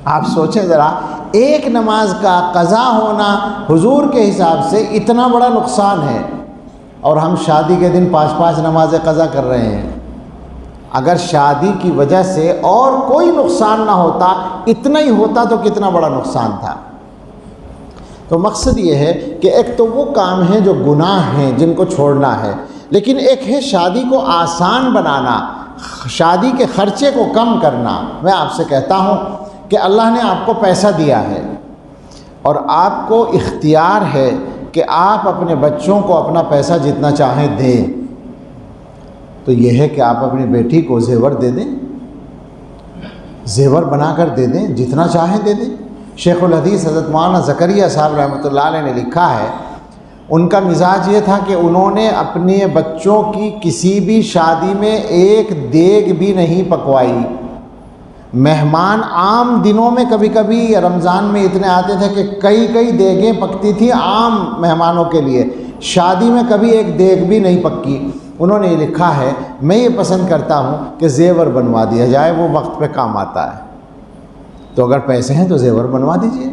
Speaker 1: آپ سوچیں ذرا, ایک نماز کا قضا ہونا حضور کے حساب سے اتنا بڑا نقصان ہے, اور ہم شادی کے دن 5 نمازیں قضا کر رہے ہیں. اگر شادی کی وجہ سے اور کوئی نقصان نہ ہوتا, اتنا ہی ہوتا تو کتنا بڑا نقصان تھا. تو مقصد یہ ہے کہ ایک تو وہ کام ہیں جو گناہ ہیں جن کو چھوڑنا ہے, لیکن ایک ہے شادی کو آسان بنانا, شادی کے خرچے کو کم کرنا. میں آپ سے کہتا ہوں کہ اللہ نے آپ کو پیسہ دیا ہے اور آپ کو اختیار ہے کہ آپ اپنے بچوں کو اپنا پیسہ جتنا چاہیں دیں. تو یہ ہے کہ آپ اپنی بیٹی کو زیور دے دیں, زیور بنا کر دے دیں, جتنا چاہیں دے دیں. شیخ الحدیث حضرت مولانا زکریا صاحب رحمۃ اللہ علیہ نے لکھا ہے, ان کا مزاج یہ تھا کہ انہوں نے اپنے بچوں کی کسی بھی شادی میں ایک دیگ بھی نہیں پکوائی. مہمان عام دنوں میں کبھی کبھی رمضان میں اتنے آتے تھے کہ کئی دیگیں پکتی تھیں عام مہمانوں کے لیے, شادی میں کبھی ایک دیگ بھی نہیں پکی. انہوں نے یہ لکھا ہے, میں یہ پسند کرتا ہوں کہ زیور بنوا دیا جائے, وہ وقت پہ کام آتا ہے. تو اگر پیسے ہیں تو زیور بنوا دیجئے.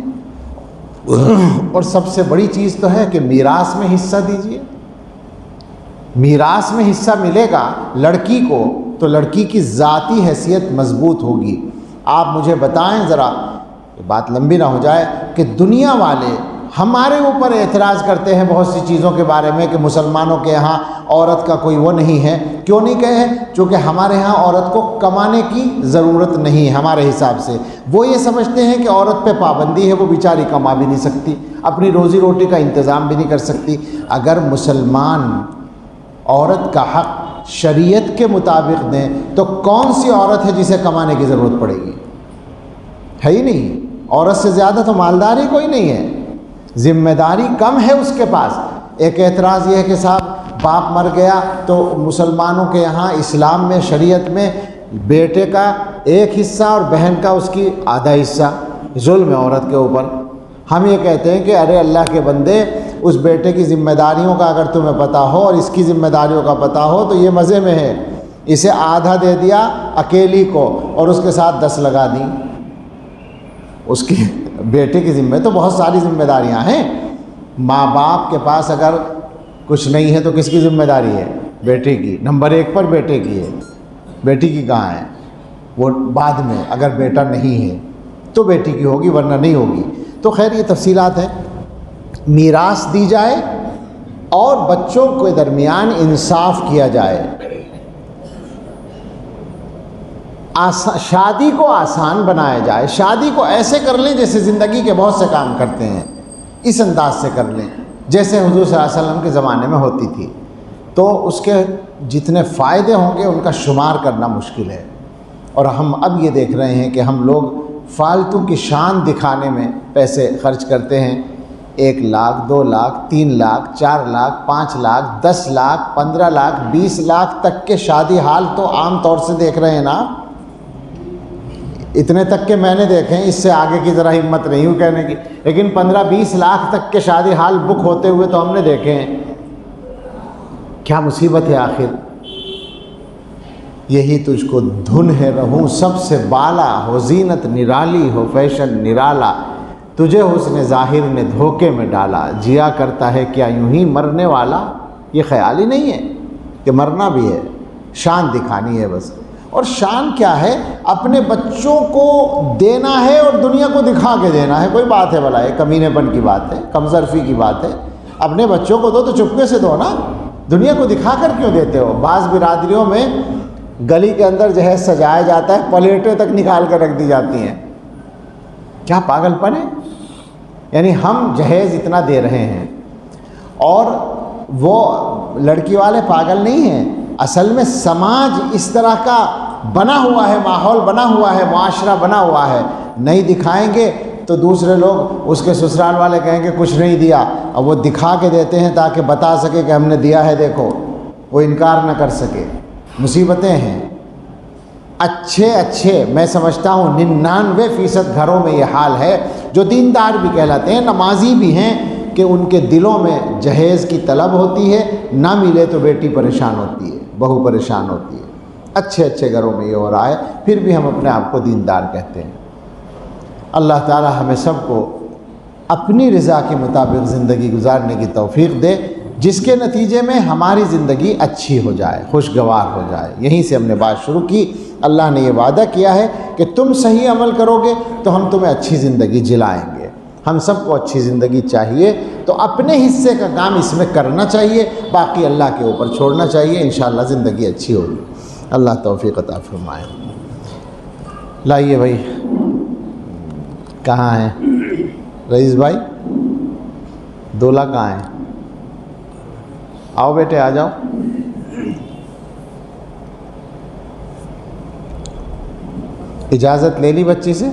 Speaker 1: اور سب سے بڑی چیز تو ہے کہ میراث میں حصہ دیجئے. میراث میں حصہ ملے گا لڑکی کو تو لڑکی کی ذاتی حیثیت مضبوط ہوگی. آپ مجھے بتائیں ذرا, بات لمبی نہ ہو جائے, کہ دنیا والے ہمارے اوپر اعتراض کرتے ہیں بہت سی چیزوں کے بارے میں کہ مسلمانوں کے یہاں عورت کا کوئی وہ نہیں ہے. کیوں نہیں کہے؟ چونکہ ہمارے یہاں عورت کو کمانے کی ضرورت نہیں ہے. ہمارے حساب سے وہ یہ سمجھتے ہیں کہ عورت پہ پابندی ہے, وہ بیچاری کما بھی نہیں سکتی, اپنی روزی روٹی کا انتظام بھی نہیں کر سکتی. اگر مسلمان عورت کا حق شریعت کے مطابق دیں تو کون سی عورت ہے جسے کمانے کی ضرورت پڑے گی؟ ہے ہی نہیں. عورت سے زیادہ تو مالداری کوئی نہیں ہے, ذمہ داری کم ہے اس کے پاس. ایک اعتراض یہ ہے کہ صاحب باپ مر گیا تو مسلمانوں کے یہاں اسلام میں شریعت میں بیٹے کا ایک حصہ اور بہن کا اس کی آدھا حصہ, ظلم ہے عورت کے اوپر. ہم یہ کہتے ہیں کہ ارے اللہ کے بندے, اس بیٹے کی ذمہ داریوں کا اگر تمہیں پتہ ہو اور اس کی ذمہ داریوں کا پتہ ہو تو یہ مزے میں ہے. اسے آدھا دے دیا اکیلی کو اور اس کے ساتھ 10 لگا دیں. اس کی بیٹے کی ذمہ تو بہت ساری ذمہ داریاں ہیں. ماں باپ کے پاس اگر کچھ نہیں ہے تو کس کی ذمہ داری ہے؟ بیٹے کی. نمبر 1 پر بیٹے کی ہے. بیٹی کی کہاں ہے؟ وہ بعد میں, اگر بیٹا نہیں ہے تو بیٹی کی ہوگی ورنہ نہیں ہوگی. تو خیر یہ تفصیلات ہیں. میراث دی جائے اور بچوں کے درمیان انصاف کیا جائے. شادی کو آسان بنایا جائے. شادی کو ایسے کر لیں جیسے زندگی کے بہت سے کام کرتے ہیں, اس انداز سے کر لیں جیسے حضور صلی اللہ علیہ وسلم کے زمانے میں ہوتی تھی. تو اس کے جتنے فائدے ہوں گے ان کا شمار کرنا مشکل ہے. اور ہم اب یہ دیکھ رہے ہیں کہ ہم لوگ فالتو کی شان دکھانے میں پیسے خرچ کرتے ہیں. 1 لاکھ 2 لاکھ 3 لاکھ 4 لاکھ 5 لاکھ 10 لاکھ 15 لاکھ 20 لاکھ تک کے شادی حال تو عام طور سے دیکھ رہے ہیں نا. اتنے تک کے میں نے دیکھے ہیں, اس سے آگے کی ذرا ہمت نہیں ہوں کہنے کی, لیکن 15-20 لاکھ تک کے شادی حال بک ہوتے ہوئے تو ہم نے دیکھے ہیں. کیا مصیبت ہے آخر؟ یہی تجھ کو دھن ہے رہوں سب سے بالا، ہو زینت نرالی ہو فیشن نرالا، تجھے حسن ظاہر نے دھوکے میں ڈالا، جیا کرتا ہے کیا یوں ہی مرنے والا۔ یہ خیال ہی نہیں ہے کہ مرنا بھی ہے، شان دکھانی ہے بس۔ اور شان کیا ہے؟ اپنے بچوں کو دینا ہے اور دنیا کو دکھا کے دینا ہے۔ کوئی بات ہے بھلا، یہ کمینے پن کی بات ہے، کمزرفی کی بات ہے۔ اپنے بچوں کو دو تو چپکے سے دو نا، دنیا کو دکھا کر کیوں دیتے ہو؟ بعض برادریوں میں گلی کے اندر جہیز سجایا جاتا ہے، پلیٹیں تک نکال کر رکھ دی جاتی ہیں۔ کیا پاگل پن ہے؟ یعنی ہم جہیز اتنا دے رہے ہیں، اور وہ لڑکی والے پاگل نہیں ہیں، اصل میں سماج اس طرح کا بنا ہوا ہے، ماحول بنا ہوا ہے، معاشرہ بنا ہوا ہے۔ نہیں دکھائیں گے تو دوسرے لوگ، اس کے سسرال والے کہیں گے کچھ نہیں دیا، اور وہ دکھا کے دیتے ہیں تاکہ بتا سکے کہ ہم نے دیا ہے، دیکھو، وہ انکار نہ کر سکے۔ مصیبتیں ہیں۔ اچھے میں سمجھتا ہوں 99% گھروں میں یہ حال ہے، جو دیندار بھی کہلاتے ہیں، نمازی بھی ہیں، کہ ان کے دلوں میں جہیز کی طلب ہوتی ہے، نہ ملے تو بیٹی پریشان ہوتی ہے، بہو پریشان ہوتی ہے۔ اچھے گھروں میں یہ ہو رہا ہے، پھر بھی ہم اپنے آپ کو دیندار کہتے ہیں۔ اللہ تعالی ہمیں سب کو اپنی رضا کے مطابق زندگی گزارنے کی توفیق دے، جس کے نتیجے میں ہماری زندگی اچھی ہو جائے، خوشگوار ہو جائے۔ یہیں سے ہم نے بات شروع کی۔ اللہ نے یہ وعدہ کیا ہے کہ تم صحیح عمل کرو گے تو ہم تمہیں اچھی زندگی جلائیں گے۔ ہم سب کو اچھی زندگی چاہیے، تو اپنے حصے کا کام اس میں کرنا چاہیے، باقی اللہ کے اوپر چھوڑنا چاہیے۔ انشاءاللہ زندگی اچھی ہوگی۔ اللہ توفیق عطا فرمائے۔ لائیے بھائی، کہاں ہیں رئیس بھائی؟ دولہا کہاں ہیں؟ آؤ بیٹے، آ جاؤ۔ اجازت لے لی بچی سے؟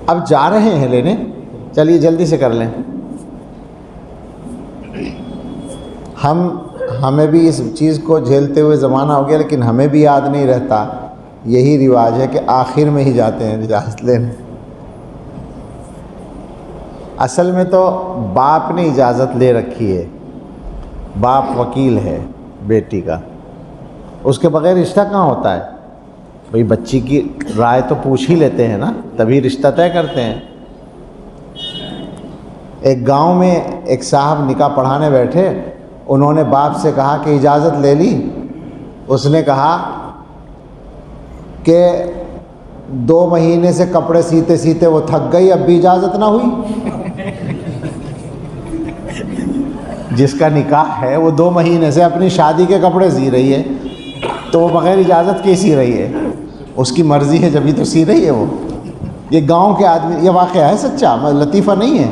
Speaker 1: اب جا رہے ہیں لینے، چلیے جلدی سے کر لیں۔ ہمیں بھی اس چیز کو جھیلتے ہوئے زمانہ ہو گیا، لیکن ہمیں بھی یاد نہیں رہتا۔ یہی رواج ہے کہ آخر میں ہی جاتے ہیں اجازت لینے۔ اصل میں تو باپ نے اجازت لے رکھی ہے، باپ وکیل ہے بیٹی کا، اس کے بغیر رشتہ کہاں ہوتا ہے؟ بھئی بچی کی رائے تو پوچھ ہی لیتے ہیں نا، تبھی رشتہ طے کرتے ہیں۔ ایک گاؤں میں ایک صاحب نکاح پڑھانے بیٹھے، انہوں نے باپ سے کہا کہ اجازت لے لی؟ اس نے کہا کہ 2 مہینے سے کپڑے سیتے سیتے وہ تھک گئی، اب بھی اجازت نہ ہوئی۔ جس کا نکاح ہے وہ 2 مہینے سے اپنی شادی کے کپڑے سی رہی ہے، تو وہ بغیر اجازت کے سی رہی ہے؟ اس کی مرضی ہے جبھی تو سی رہی ہے وہ۔ یہ گاؤں کے آدمی، یہ واقعہ ہے سچا، لطیفہ نہیں ہے۔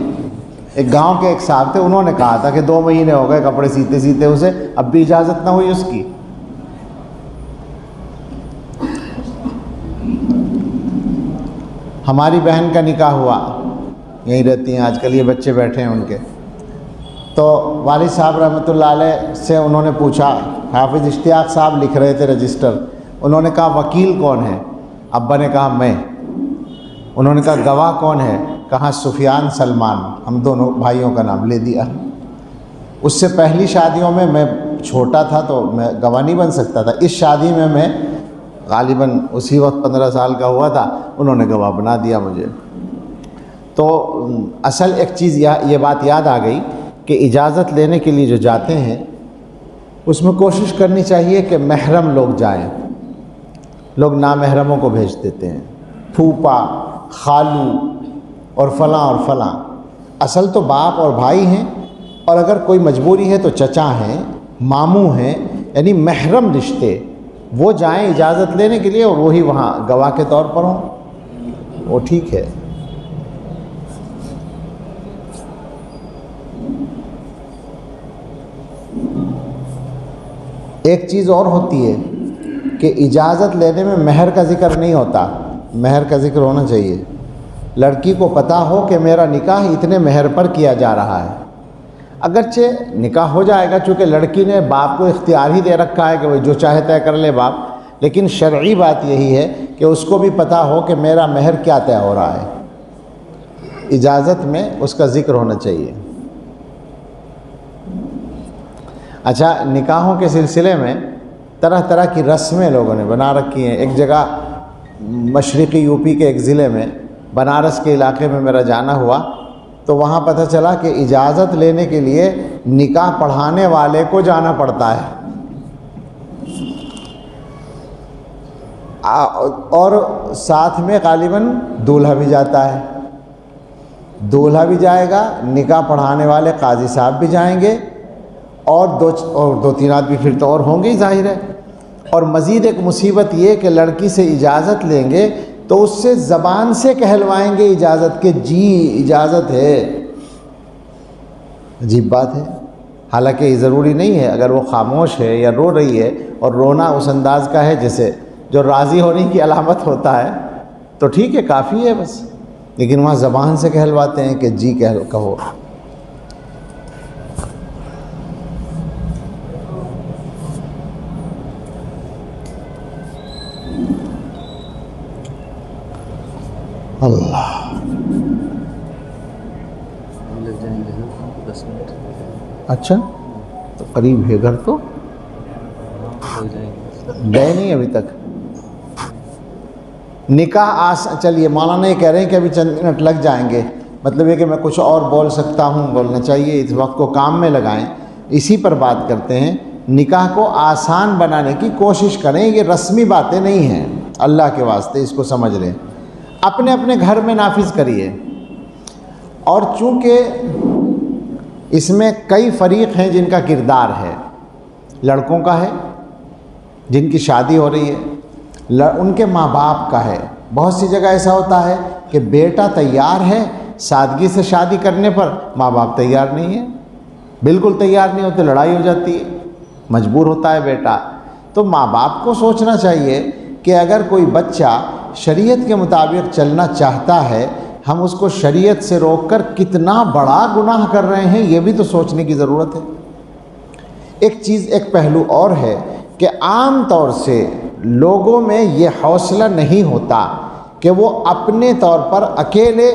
Speaker 1: ایک گاؤں کے ایک صاحب تھے، انہوں نے کہا تھا کہ 2 مہینے ہو گئے کپڑے سیتے سیتے اسے، اب بھی اجازت نہ ہوئی اس کی۔ ہماری بہن کا نکاح ہوا، یہیں رہتی ہیں آج کل، یہ بچے بیٹھے ہیں ان کے، تو والد صاحب رحمۃ اللہ علیہ سے انہوں نے پوچھا، حافظ اشتیاق صاحب لکھ رہے تھے رجسٹر، انہوں نے کہا وکیل کون ہے؟ ابا نے کہا میں۔ انہوں نے کہا گواہ کون ہے؟ کہا سفیان سلمان، ہم دونوں بھائیوں کا نام لے دیا۔ اس سے پہلی شادیوں میں چھوٹا تھا تو میں گواہ نہیں بن سکتا تھا، اس شادی میں غالباً اسی وقت 15 سال کا ہوا تھا، انہوں نے گواہ بنا دیا مجھے۔ تو اصل ایک چیز یہ بات یاد آ گئی کہ اجازت لینے کے لیے جو جاتے ہیں اس میں کوشش کرنی چاہیے کہ محرم لوگ جائیں۔ لوگ نامحرموں کو بھیج دیتے ہیں، پھوپا، خالو اور فلاں۔ اصل تو باپ اور بھائی ہیں، اور اگر کوئی مجبوری ہے تو چچا ہیں، ماموں ہیں، یعنی محرم رشتے، وہ جائیں اجازت لینے کے لیے، اور وہی وہاں گواہ کے طور پر ہوں، وہ ٹھیک ہے۔ ایک چیز اور ہوتی ہے کہ اجازت لینے میں مہر کا ذکر نہیں ہوتا، مہر کا ذکر ہونا چاہیے۔ لڑکی کو پتہ ہو کہ میرا نکاح اتنے مہر پر کیا جا رہا ہے، اگرچہ نکاح ہو جائے گا، چونکہ لڑکی نے باپ کو اختیار ہی دے رکھا ہے کہ وہ جو چاہے طے کر لے باپ، لیکن شرعی بات یہی ہے کہ اس کو بھی پتہ ہو کہ میرا مہر کیا طے ہو رہا ہے۔ اجازت میں اس کا ذکر ہونا چاہیے۔ اچھا، نکاحوں کے سلسلے میں طرح طرح کی رسمیں لوگوں نے بنا رکھی ہیں۔ ایک جگہ مشرقی یو پی کے ایک ضلع میں، بنارس کے علاقے میں میرا جانا ہوا، تو وہاں پتہ چلا کہ اجازت لینے کے لیے نکاح پڑھانے والے کو جانا پڑتا ہے، اور ساتھ میں غالباً دولہا بھی جاتا ہے۔ دولہا بھی جائے گا، نکاح پڑھانے والے قاضی صاحب بھی جائیں گے، اور دو تین آدمی پھر تو اور ہوں گے ہی، ظاہر ہے۔ اور مزید ایک مصیبت یہ کہ لڑکی سے اجازت لیں گے تو اس سے زبان سے کہلوائیں گے اجازت کے، جی اجازت ہے۔ عجیب بات ہے، حالانکہ یہ ضروری نہیں ہے۔ اگر وہ خاموش ہے یا رو رہی ہے، اور رونا اس انداز کا ہے جیسے جو راضی ہونے کی علامت ہوتا ہے، تو ٹھیک ہے، کافی ہے بس۔ لیکن وہاں زبان سے کہلواتے ہیں کہ جی کہو۔ اللہ، اچھا تو قریب ہے گھر، تو گئے نہیں ابھی تک؟ نکاح چلیے، مولانا یہ کہہ رہے ہیں کہ ابھی چند منٹ لگ جائیں گے، مطلب یہ کہ میں کچھ اور بول سکتا ہوں، بولنا چاہیے، اس وقت کو کام میں لگائیں۔ اسی پر بات کرتے ہیں، نکاح کو آسان بنانے کی کوشش کریں۔ یہ رسمی باتیں نہیں ہیں، اللہ کے واسطے اس کو سمجھ لیں، اپنے اپنے گھر میں نافذ کریے۔ اور چونکہ اس میں کئی فریق ہیں جن کا کردار ہے، لڑکوں کا ہے جن کی شادی ہو رہی ہے، ان کے ماں باپ کا ہے۔ بہت سی جگہ ایسا ہوتا ہے کہ بیٹا تیار ہے سادگی سے شادی کرنے پر، ماں باپ تیار نہیں ہے، بالکل تیار نہیں ہوتے، لڑائی ہو جاتی ہے، مجبور ہوتا ہے بیٹا۔ تو ماں باپ کو سوچنا چاہیے کہ اگر کوئی بچہ شریعت کے مطابق چلنا چاہتا ہے، ہم اس کو شریعت سے روک کر کتنا بڑا گناہ کر رہے ہیں، یہ بھی تو سوچنے کی ضرورت ہے۔ ایک پہلو اور ہے کہ عام طور سے لوگوں میں یہ حوصلہ نہیں ہوتا کہ وہ اپنے طور پر اکیلے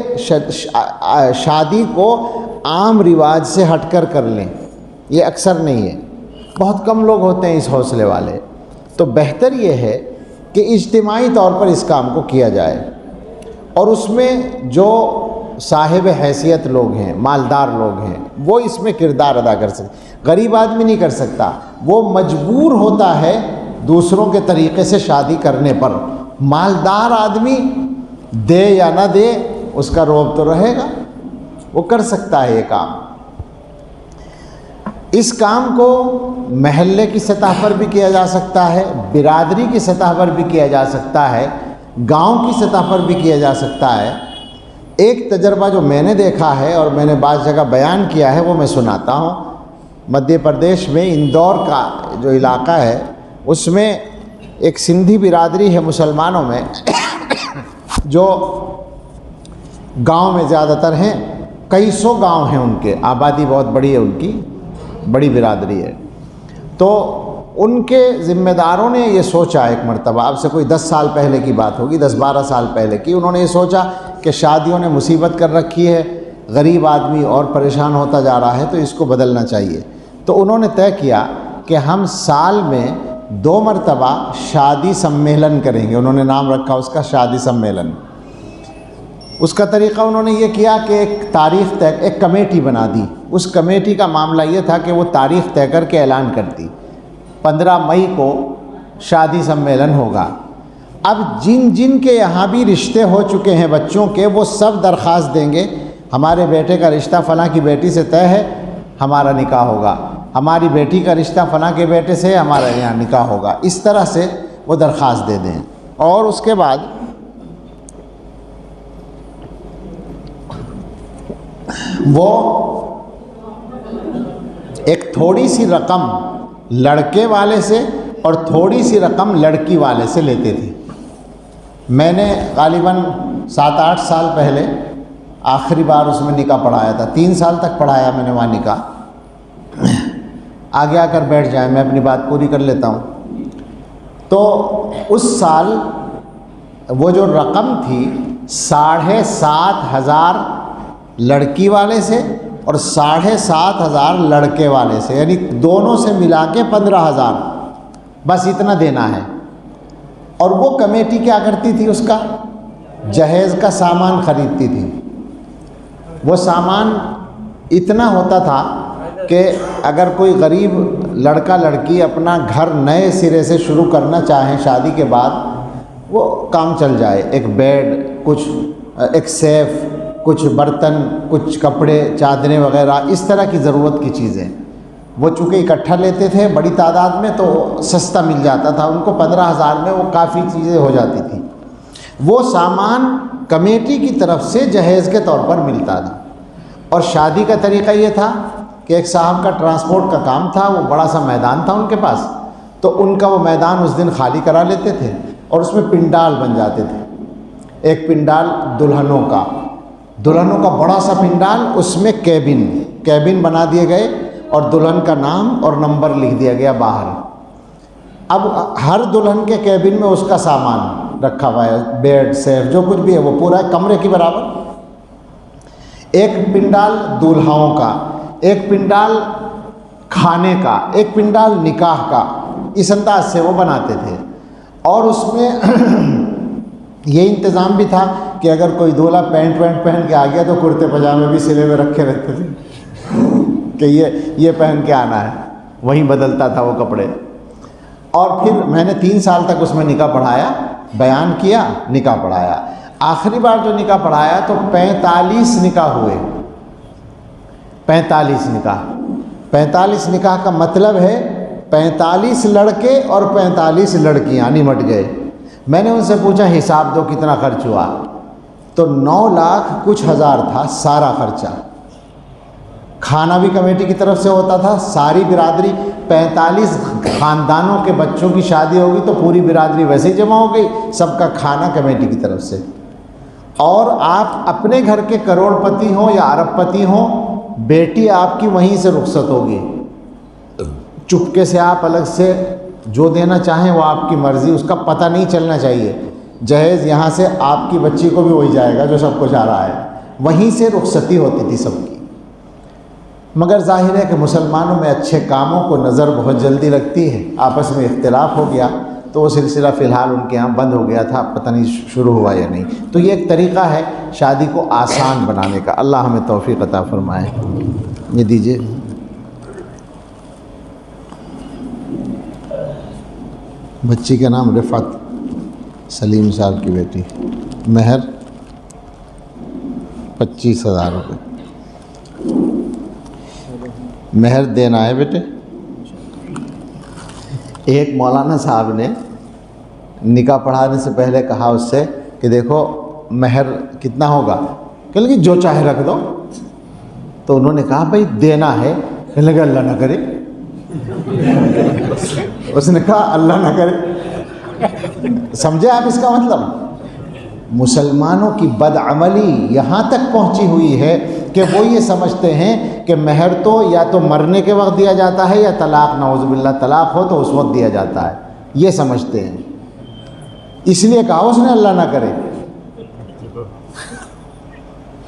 Speaker 1: شادی کو عام رواج سے ہٹ کر لیں، یہ اکثر نہیں ہے، بہت کم لوگ ہوتے ہیں اس حوصلے والے۔ تو بہتر یہ ہے کہ اجتماعی طور پر اس کام کو کیا جائے، اور اس میں جو صاحب حیثیت لوگ ہیں، مالدار لوگ ہیں، وہ اس میں کردار ادا کر سکتے۔ غریب آدمی نہیں کر سکتا، وہ مجبور ہوتا ہے دوسروں کے طریقے سے شادی کرنے پر۔ مالدار آدمی دے یا نہ دے، اس کا روب تو رہے گا، وہ کر سکتا ہے یہ کام۔ اس کام کو محلے کی سطح پر بھی کیا جا سکتا ہے، برادری کی سطح پر بھی کیا جا سکتا ہے، گاؤں کی سطح پر بھی کیا جا سکتا ہے۔ ایک تجربہ جو میں نے دیکھا ہے اور میں نے بعض جگہ بیان کیا ہے، وہ میں سناتا ہوں۔ مدھیہ پردیش میں اندور کا جو علاقہ ہے، اس میں ایک سندھی برادری ہے مسلمانوں میں، جو گاؤں میں زیادہ تر ہیں، کئی سو گاؤں ہیں ان کے، آبادی بہت بڑی ہے، ان کی بڑی برادری ہے۔ تو ان کے ذمہ داروں نے یہ سوچا ایک مرتبہ، اب سے کوئی 10 سال پہلے کی بات ہوگی، 10-12 سال پہلے کی، انہوں نے یہ سوچا کہ شادیوں نے مصیبت کر رکھی ہے، غریب آدمی اور پریشان ہوتا جا رہا ہے، تو اس کو بدلنا چاہیے۔ تو انہوں نے طے کیا کہ ہم سال میں 2 مرتبہ شادی سمیلن کریں گے۔ انہوں نے نام رکھا اس کا شادی سمیلن۔ اس کا طریقہ انہوں نے یہ کیا کہ ایک کمیٹی بنا دی۔ اس کمیٹی کا معاملہ یہ تھا کہ وہ تاریخ طے کر کے اعلان کرتی، 15 مئی کو شادی سمیلن ہوگا۔ اب جن کے یہاں بھی رشتے ہو چکے ہیں بچوں کے، وہ سب درخواست دیں گے، ہمارے بیٹے کا رشتہ فلاں کی بیٹی سے طے ہے، ہمارا نکاح ہوگا، ہماری بیٹی کا رشتہ فلاں کے بیٹے سے، ہمارا یہاں نکاح ہوگا۔ اس طرح سے وہ درخواست دے دیں، اور اس کے بعد وہ ایک تھوڑی سی رقم لڑکے والے سے اور تھوڑی سی رقم لڑکی والے سے لیتے تھے۔ میں نے غالباً 7-8 سال پہلے آخری بار اس میں نکاح پڑھایا تھا، 3 سال تک پڑھایا میں نے وہاں نکاح۔ آگے آ کر بیٹھ جائیں، میں اپنی بات پوری کر لیتا ہوں۔ تو اس سال وہ جو رقم تھی 7,500 لڑکی والے سے اور 7,500 لڑکے والے سے، یعنی دونوں سے ملا کے 15,000، بس اتنا دینا ہے۔ اور وہ کمیٹی کیا کرتی تھی؟ اس کا جہیز کا سامان خریدتی تھی۔ وہ سامان اتنا ہوتا تھا کہ اگر کوئی غریب لڑکا لڑکی اپنا گھر نئے سرے سے شروع کرنا چاہیں شادی کے بعد، وہ کام چل جائے، ایک بیڈ، کچھ ایک سیف، کچھ برتن، کچھ کپڑے، چادریں وغیرہ، اس طرح کی ضرورت کی چیزیں وہ چونکہ اکٹھا لیتے تھے بڑی تعداد میں تو سستا مل جاتا تھا ان کو، 15,000 میں وہ کافی چیزیں ہو جاتی تھیں۔ وہ سامان کمیٹی کی طرف سے جہیز کے طور پر ملتا تھا۔ اور شادی کا طریقہ یہ تھا کہ ایک صاحب کا ٹرانسپورٹ کا کام تھا، وہ بڑا سا میدان تھا ان کے پاس، تو ان کا وہ میدان اس دن خالی کرا لیتے تھے اور اس میں پنڈال بن جاتے تھے۔ ایک پنڈال دلہنوں کا بڑا سا پنڈال، اس میں کیبن بنا دیے گئے اور دلہن کا نام اور نمبر لکھ دیا گیا باہر۔ اب ہر دلہن کے کیبن میں اس کا سامان رکھا ہوا ہے، بیڈ، سیف، جو کچھ بھی ہے وہ پورا کمرے کی برابر۔ ایک پنڈال دولہاؤں کا، ایک پنڈال کھانے کا، ایک پنڈال نکاح کا، اس انداز سے وہ بناتے تھے۔ اور اس میں یہ انتظام بھی تھا کہ اگر کوئی دولہا پینٹ پہن کے آ گیا تو کرتے پجامے بھی سلے میں رکھے رہتے تھے کہ یہ پہن کے آنا ہے، وہیں بدلتا تھا وہ کپڑے۔ اور پھر میں نے 3 سال تک اس میں نکاح پڑھایا، بیان کیا، نکاح پڑھایا۔ آخری بار جو نکاح پڑھایا تو 45 نکاح ہوئے، 45 نکاح۔ 45 نکاح کا مطلب ہے 45 لڑکے اور 45 لڑکیاں نمٹ گئے۔ میں نے ان سے پوچھا حساب دو کتنا خرچ ہوا، تو 9 لاکھ کچھ ہزار تھا سارا خرچہ۔ کھانا بھی کمیٹی کی طرف سے ہوتا تھا، ساری برادری، 45 خاندانوں کے بچوں کی شادی ہوگی تو پوری برادری ویسے ہی جمع ہو گئی، سب کا کھانا کمیٹی کی طرف سے۔ اور آپ اپنے گھر کے کروڑ پتی ہوں یا ارب پتی ہوں، بیٹی آپ کی وہیں سے رخصت ہوگی، چپکے سے آپ الگ سے جو دینا چاہیں وہ آپ کی مرضی، اس کا پتہ نہیں چلنا چاہیے۔ جہیز یہاں سے آپ کی بچی کو بھی وہی جائے گا جو سب کو جا رہا ہے، وہیں سے رخصتی ہوتی تھی سب کی۔ مگر ظاہر ہے کہ مسلمانوں میں اچھے کاموں کو نظر بہت جلدی لگتی ہے، آپس میں اختلاف ہو گیا تو وہ سلسلہ فی الحال ان کے یہاں بند ہو گیا تھا، پتہ نہیں شروع ہوا یا نہیں۔ تو یہ ایک طریقہ ہے شادی کو آسان بنانے کا، اللہ ہمیں توفیق عطا فرمائے۔ یہ دیجیے۔ بچی کا نام رفعت، سلیم صاحب کی بیٹی، مہر 25,000 روپے مہر دینا ہے بیٹے۔ ایک مولانا صاحب نے نکاح پڑھانے سے پہلے کہا اس سے کہ دیکھو مہر کتنا ہوگا، کہنے لگے جو چاہے رکھ دو۔ تو انہوں نے کہا بھائی دینا ہے، کہنے لگے اللہ نہ کرے۔ اس نے کہا اللہ نہ کرے۔ سمجھے آپ اس کا مطلب؟ مسلمانوں کی بدعملی یہاں تک پہنچی ہوئی ہے کہ وہ یہ سمجھتے ہیں کہ مہر تو یا تو مرنے کے وقت دیا جاتا ہے یا طلاق، نعوذ باللہ طلاق ہو تو اس وقت دیا جاتا ہے، یہ سمجھتے ہیں۔ اس لیے کہا اس نے اللہ نہ کرے۔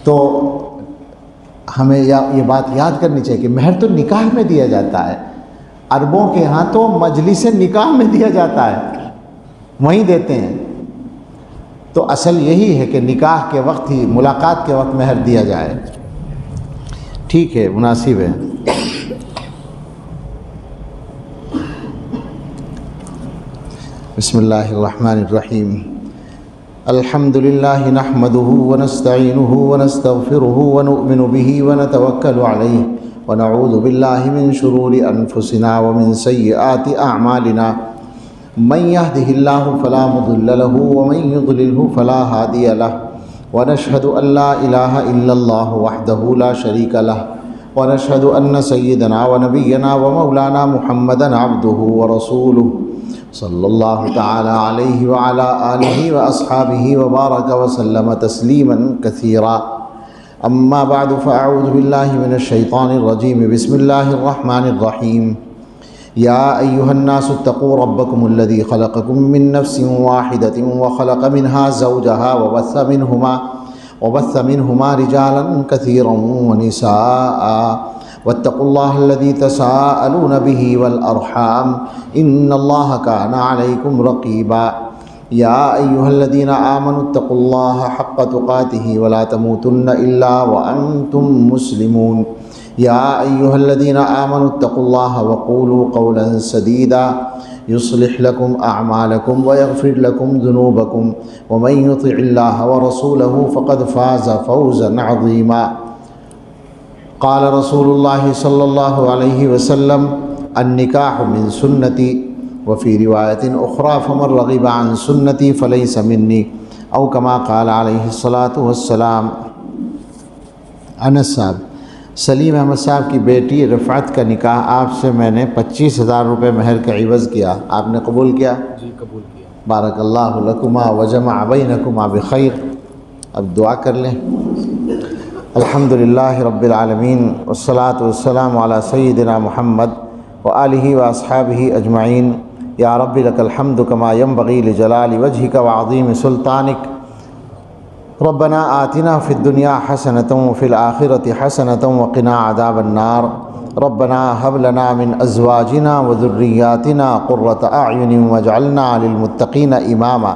Speaker 1: تو ہمیں یہ بات یاد کرنی چاہیے کہ مہر تو نکاح میں دیا جاتا ہے، عربوں کے ہاں تو مجلس نکاح میں دیا جاتا ہے، وہیں دیتے ہیں۔ تو اصل یہی ہے کہ نکاح کے وقت ہی، ملاقات کے وقت مہر دیا جائے، ٹھیک ہے، مناسب ہے۔ بسم اللہ الرحمن الرحیم۔ الحمد للہ نحمده ونستعینه ونستغفره ونؤمن به ونتوکل علیہ ونعوذ باللہ من شرور انفسنا ومن سیئات اعمالنا، من يهده الله فلا مضل له ومن يضلله فلا هادي له، ونشهد ان لا اله الا الله وحده لا شريك له، ونشهد ان سيدنا ونبينا ومولانا محمدا عبده ورسوله صلی اللہ تعالی علیہ وعلى آلہ واصحابہ وبارک وسلم تسلیما کثیرا۔ اما بعد فاعوذ باللہ من الشیطان الرجیم، بسم اللہ الرحمن الرحیم۔ یا ایہا الناس اتقوا ربکم الذی خلقکم من نفس واحدۃ وخلق منها زوجها وبث منهما رجالا كثيرا ونساء واتقوا الله الذي تساءلون به والأرحام إن الله كان عليكم رقيبا يا أيها الذين آمنوا اتقوا الله حق تقاته ولا تموتن إلا وأنتم مسلمون يا أيها الذين آمنوا اتقوا الله وقولوا قولا سديدا يصلح لكم أعمالكم ويغفر لكم ذنوبكم ومن يطع الله ورسوله فقد فاز فوزا عظيما قال رسول الله صلى الله عليه وسلم النكاح من سنتي وفي رواية أخرى فمن رغب عن سنتي فليس مني أو كما قال عليه الصلاة والسلام۔ انس صاحب، سلیم احمد صاحب کی بیٹی رفعت کا نکاح آپ سے میں نے 25,000 روپے مہر کا عوض کیا، آپ نے قبول کیا؟
Speaker 2: جی قبول کیا۔
Speaker 1: بارک اللہ لکما وجمع بینکما بخیر۔ اب دعا کر لیں۔ الحمدللہ رب العالمین والصلاة والسلام علی سیدنا محمد وآلہ واصحابہ اجمعین۔ یا رب لک الحمد کما ینبغی لجلال وجہک وعظیم سلطانک۔ ربنا آتنا فی الدنیا حسنة وفی الآخرة حسنة وقنا عذاب النار۔ ربنا هب لنا من ازواجنا وذریاتنا قرة اعین واجعلنا للمتقین اماما۔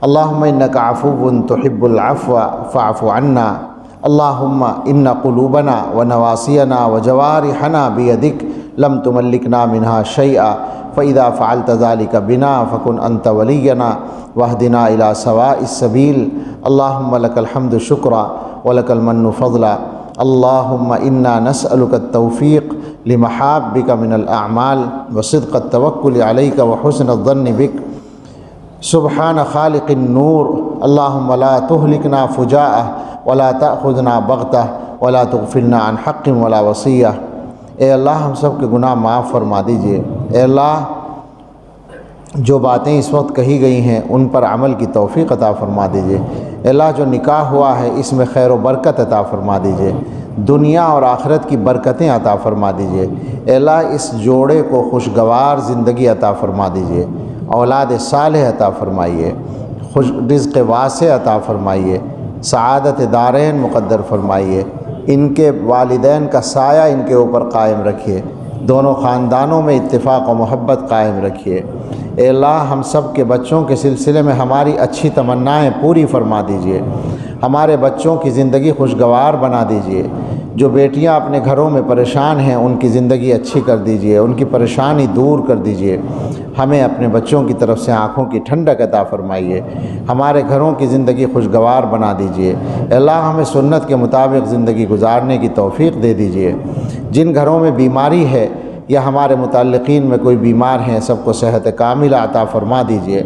Speaker 1: اللہم انک عفو تحب العفو فاعف عنا۔ اللہم ان قلوبنا ونواسینا وجوارحنا بیدک لم تملکنا منها شیئا فإذا فعلت ذلك بنا فكن أنت ولينا واهدنا إلى سواء السبيل۔ اللهم لك الحمد شكرا ولك المن فضلا۔ اللهم إنا نسألك التوفيق لمحابك من الأعمال وصدق التوكل عليك وحسن الظن بك۔ سبحان خالق النور، اللهم لا تهلكنا فجاءة ولا تأخذنا بغتة ولا تغفلنا عن حق ولا وصية۔ اے اللہ ہم سب کے گناہ معاف فرما دیجئے۔ اے اللہ جو باتیں اس وقت کہی گئی ہیں ان پر عمل کی توفیق عطا فرما دیجئے۔ اے اللہ جو نکاح ہوا ہے اس میں خیر و برکت عطا فرما دیجئے، دنیا اور آخرت کی برکتیں عطا فرما دیجئے۔ اے اللہ اس جوڑے کو خوشگوار زندگی عطا فرما دیجئے، اولاد صالح عطا فرمائیے، رزق واسع عطا فرمائیے، سعادت دارین مقدر فرمائیے، ان کے والدین کا سایہ ان کے اوپر قائم رکھیے، دونوں خاندانوں میں اتفاق و محبت قائم رکھیے۔ اے اللہ ہم سب کے بچوں کے سلسلے میں ہماری اچھی تمنائیں پوری فرما دیجئے، ہمارے بچوں کی زندگی خوشگوار بنا دیجئے۔ جو بیٹیاں اپنے گھروں میں پریشان ہیں ان کی زندگی اچھی کر دیجئے، ان کی پریشانی دور کر دیجئے۔ ہمیں اپنے بچوں کی طرف سے آنکھوں کی ٹھنڈک عطا فرمائیے، ہمارے گھروں کی زندگی خوشگوار بنا دیجئے۔ اے اللہ ہمیں سنت کے مطابق زندگی گزارنے کی توفیق دے دیجئے۔ جن گھروں میں بیماری ہے یا ہمارے متعلقین میں کوئی بیمار ہیں سب کو صحت کاملہ عطا فرما دیجئے،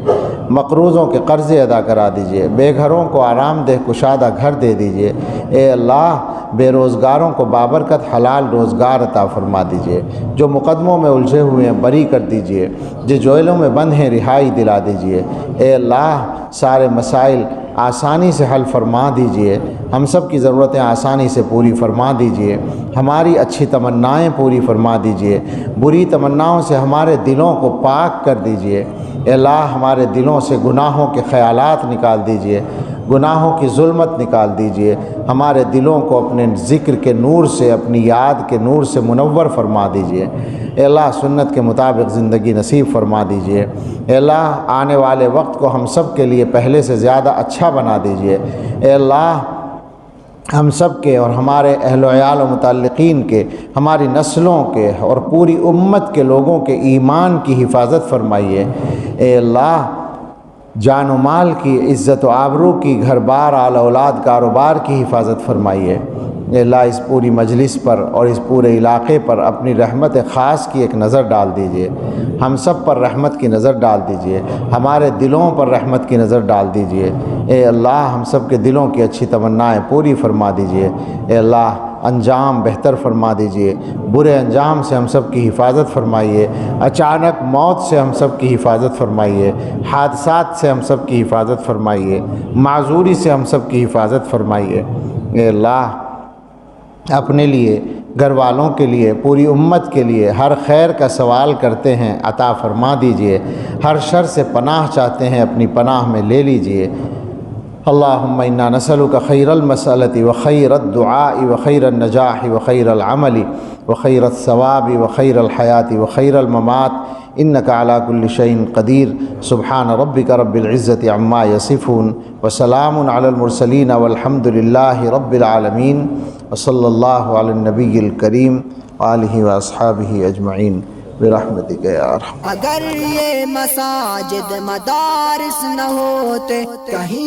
Speaker 1: مقروضوں کے قرضے ادا کرا دیجئے، بے گھروں کو آرام دہ کشادہ گھر دے دیجئے۔ اے اللہ بے روزگاروں کو بابرکت حلال روزگار عطا فرما دیجئے، جو مقدموں میں الجھے ہوئے ہیں بری کر دیجئے، جو جیلوں میں بند ہیں رہائی دلا دیجئے۔ اے اللہ سارے مسائل آسانی سے حل فرما دیجئے، ہم سب کی ضرورتیں آسانی سے پوری فرما دیجئے، ہماری اچھی تمنائیں پوری فرما دیجئے، بری تمناؤں سے ہمارے دلوں کو پاک کر دیجئے۔ اے اللہ ہمارے دلوں سے گناہوں کے خیالات نکال دیجئے، گناہوں کی ظلمت نکال دیجئے، ہمارے دلوں کو اپنے ذکر کے نور سے، اپنی یاد کے نور سے منور فرما دیجئے۔ اے اللہ سنت کے مطابق زندگی نصیب فرما دیجئے۔ اے اللہ آنے والے وقت کو ہم سب کے لیے پہلے سے زیادہ اچھا بنا دیجئے۔ اے اللہ ہم سب کے اور ہمارے اہل و عیال و متعلقین کے، ہماری نسلوں کے اور پوری امت کے لوگوں کے ایمان کی حفاظت فرمائیے۔ اے اللہ جان و مال کی، عزت و آبرو کی، گھر بار آل اولاد کاروبار کی حفاظت فرمائیے۔ اے اللہ اس پوری مجلس پر اور اس پورے علاقے پر اپنی رحمت خاص کی ایک نظر ڈال دیجئے، ہم سب پر رحمت کی نظر ڈال دیجئے، ہمارے دلوں پر رحمت کی نظر ڈال دیجئے۔ اے اللہ ہم سب کے دلوں کی اچھی تمنائیں پوری فرما دیجئے۔ اے اللہ انجام بہتر فرما دیجئے، برے انجام سے ہم سب کی حفاظت فرمائیے، اچانک موت سے ہم سب کی حفاظت فرمائیے، حادثات سے ہم سب کی حفاظت فرمائیے، معذوری سے ہم سب کی حفاظت فرمائیے۔ اے اللہ اپنے لیے، گھر والوں کے لیے، پوری امت کے لیے ہر خیر کا سوال کرتے ہیں، عطا فرما دیجئے، ہر شر سے پناہ چاہتے ہیں، اپنی پناہ میں لے لیجئے۔ اللہم انا نسألک خیر المسألة وخیر الدعاء وخیر النجاح وخیر العمل وخیر الثواب وخیر الحیاة وخیر الممات انک علی کل شیء قدیر سبحان ربک رب العزة عما یصفون وسلام علی المرسلین والحمد للہ رب العالمین وصلی اللہ علی النبی الکریم وآلہ واصحابہ اجمعین برحمتک یا ارحم۔
Speaker 2: اگر یہ مساجد مدارس نہ ہوتے کہیں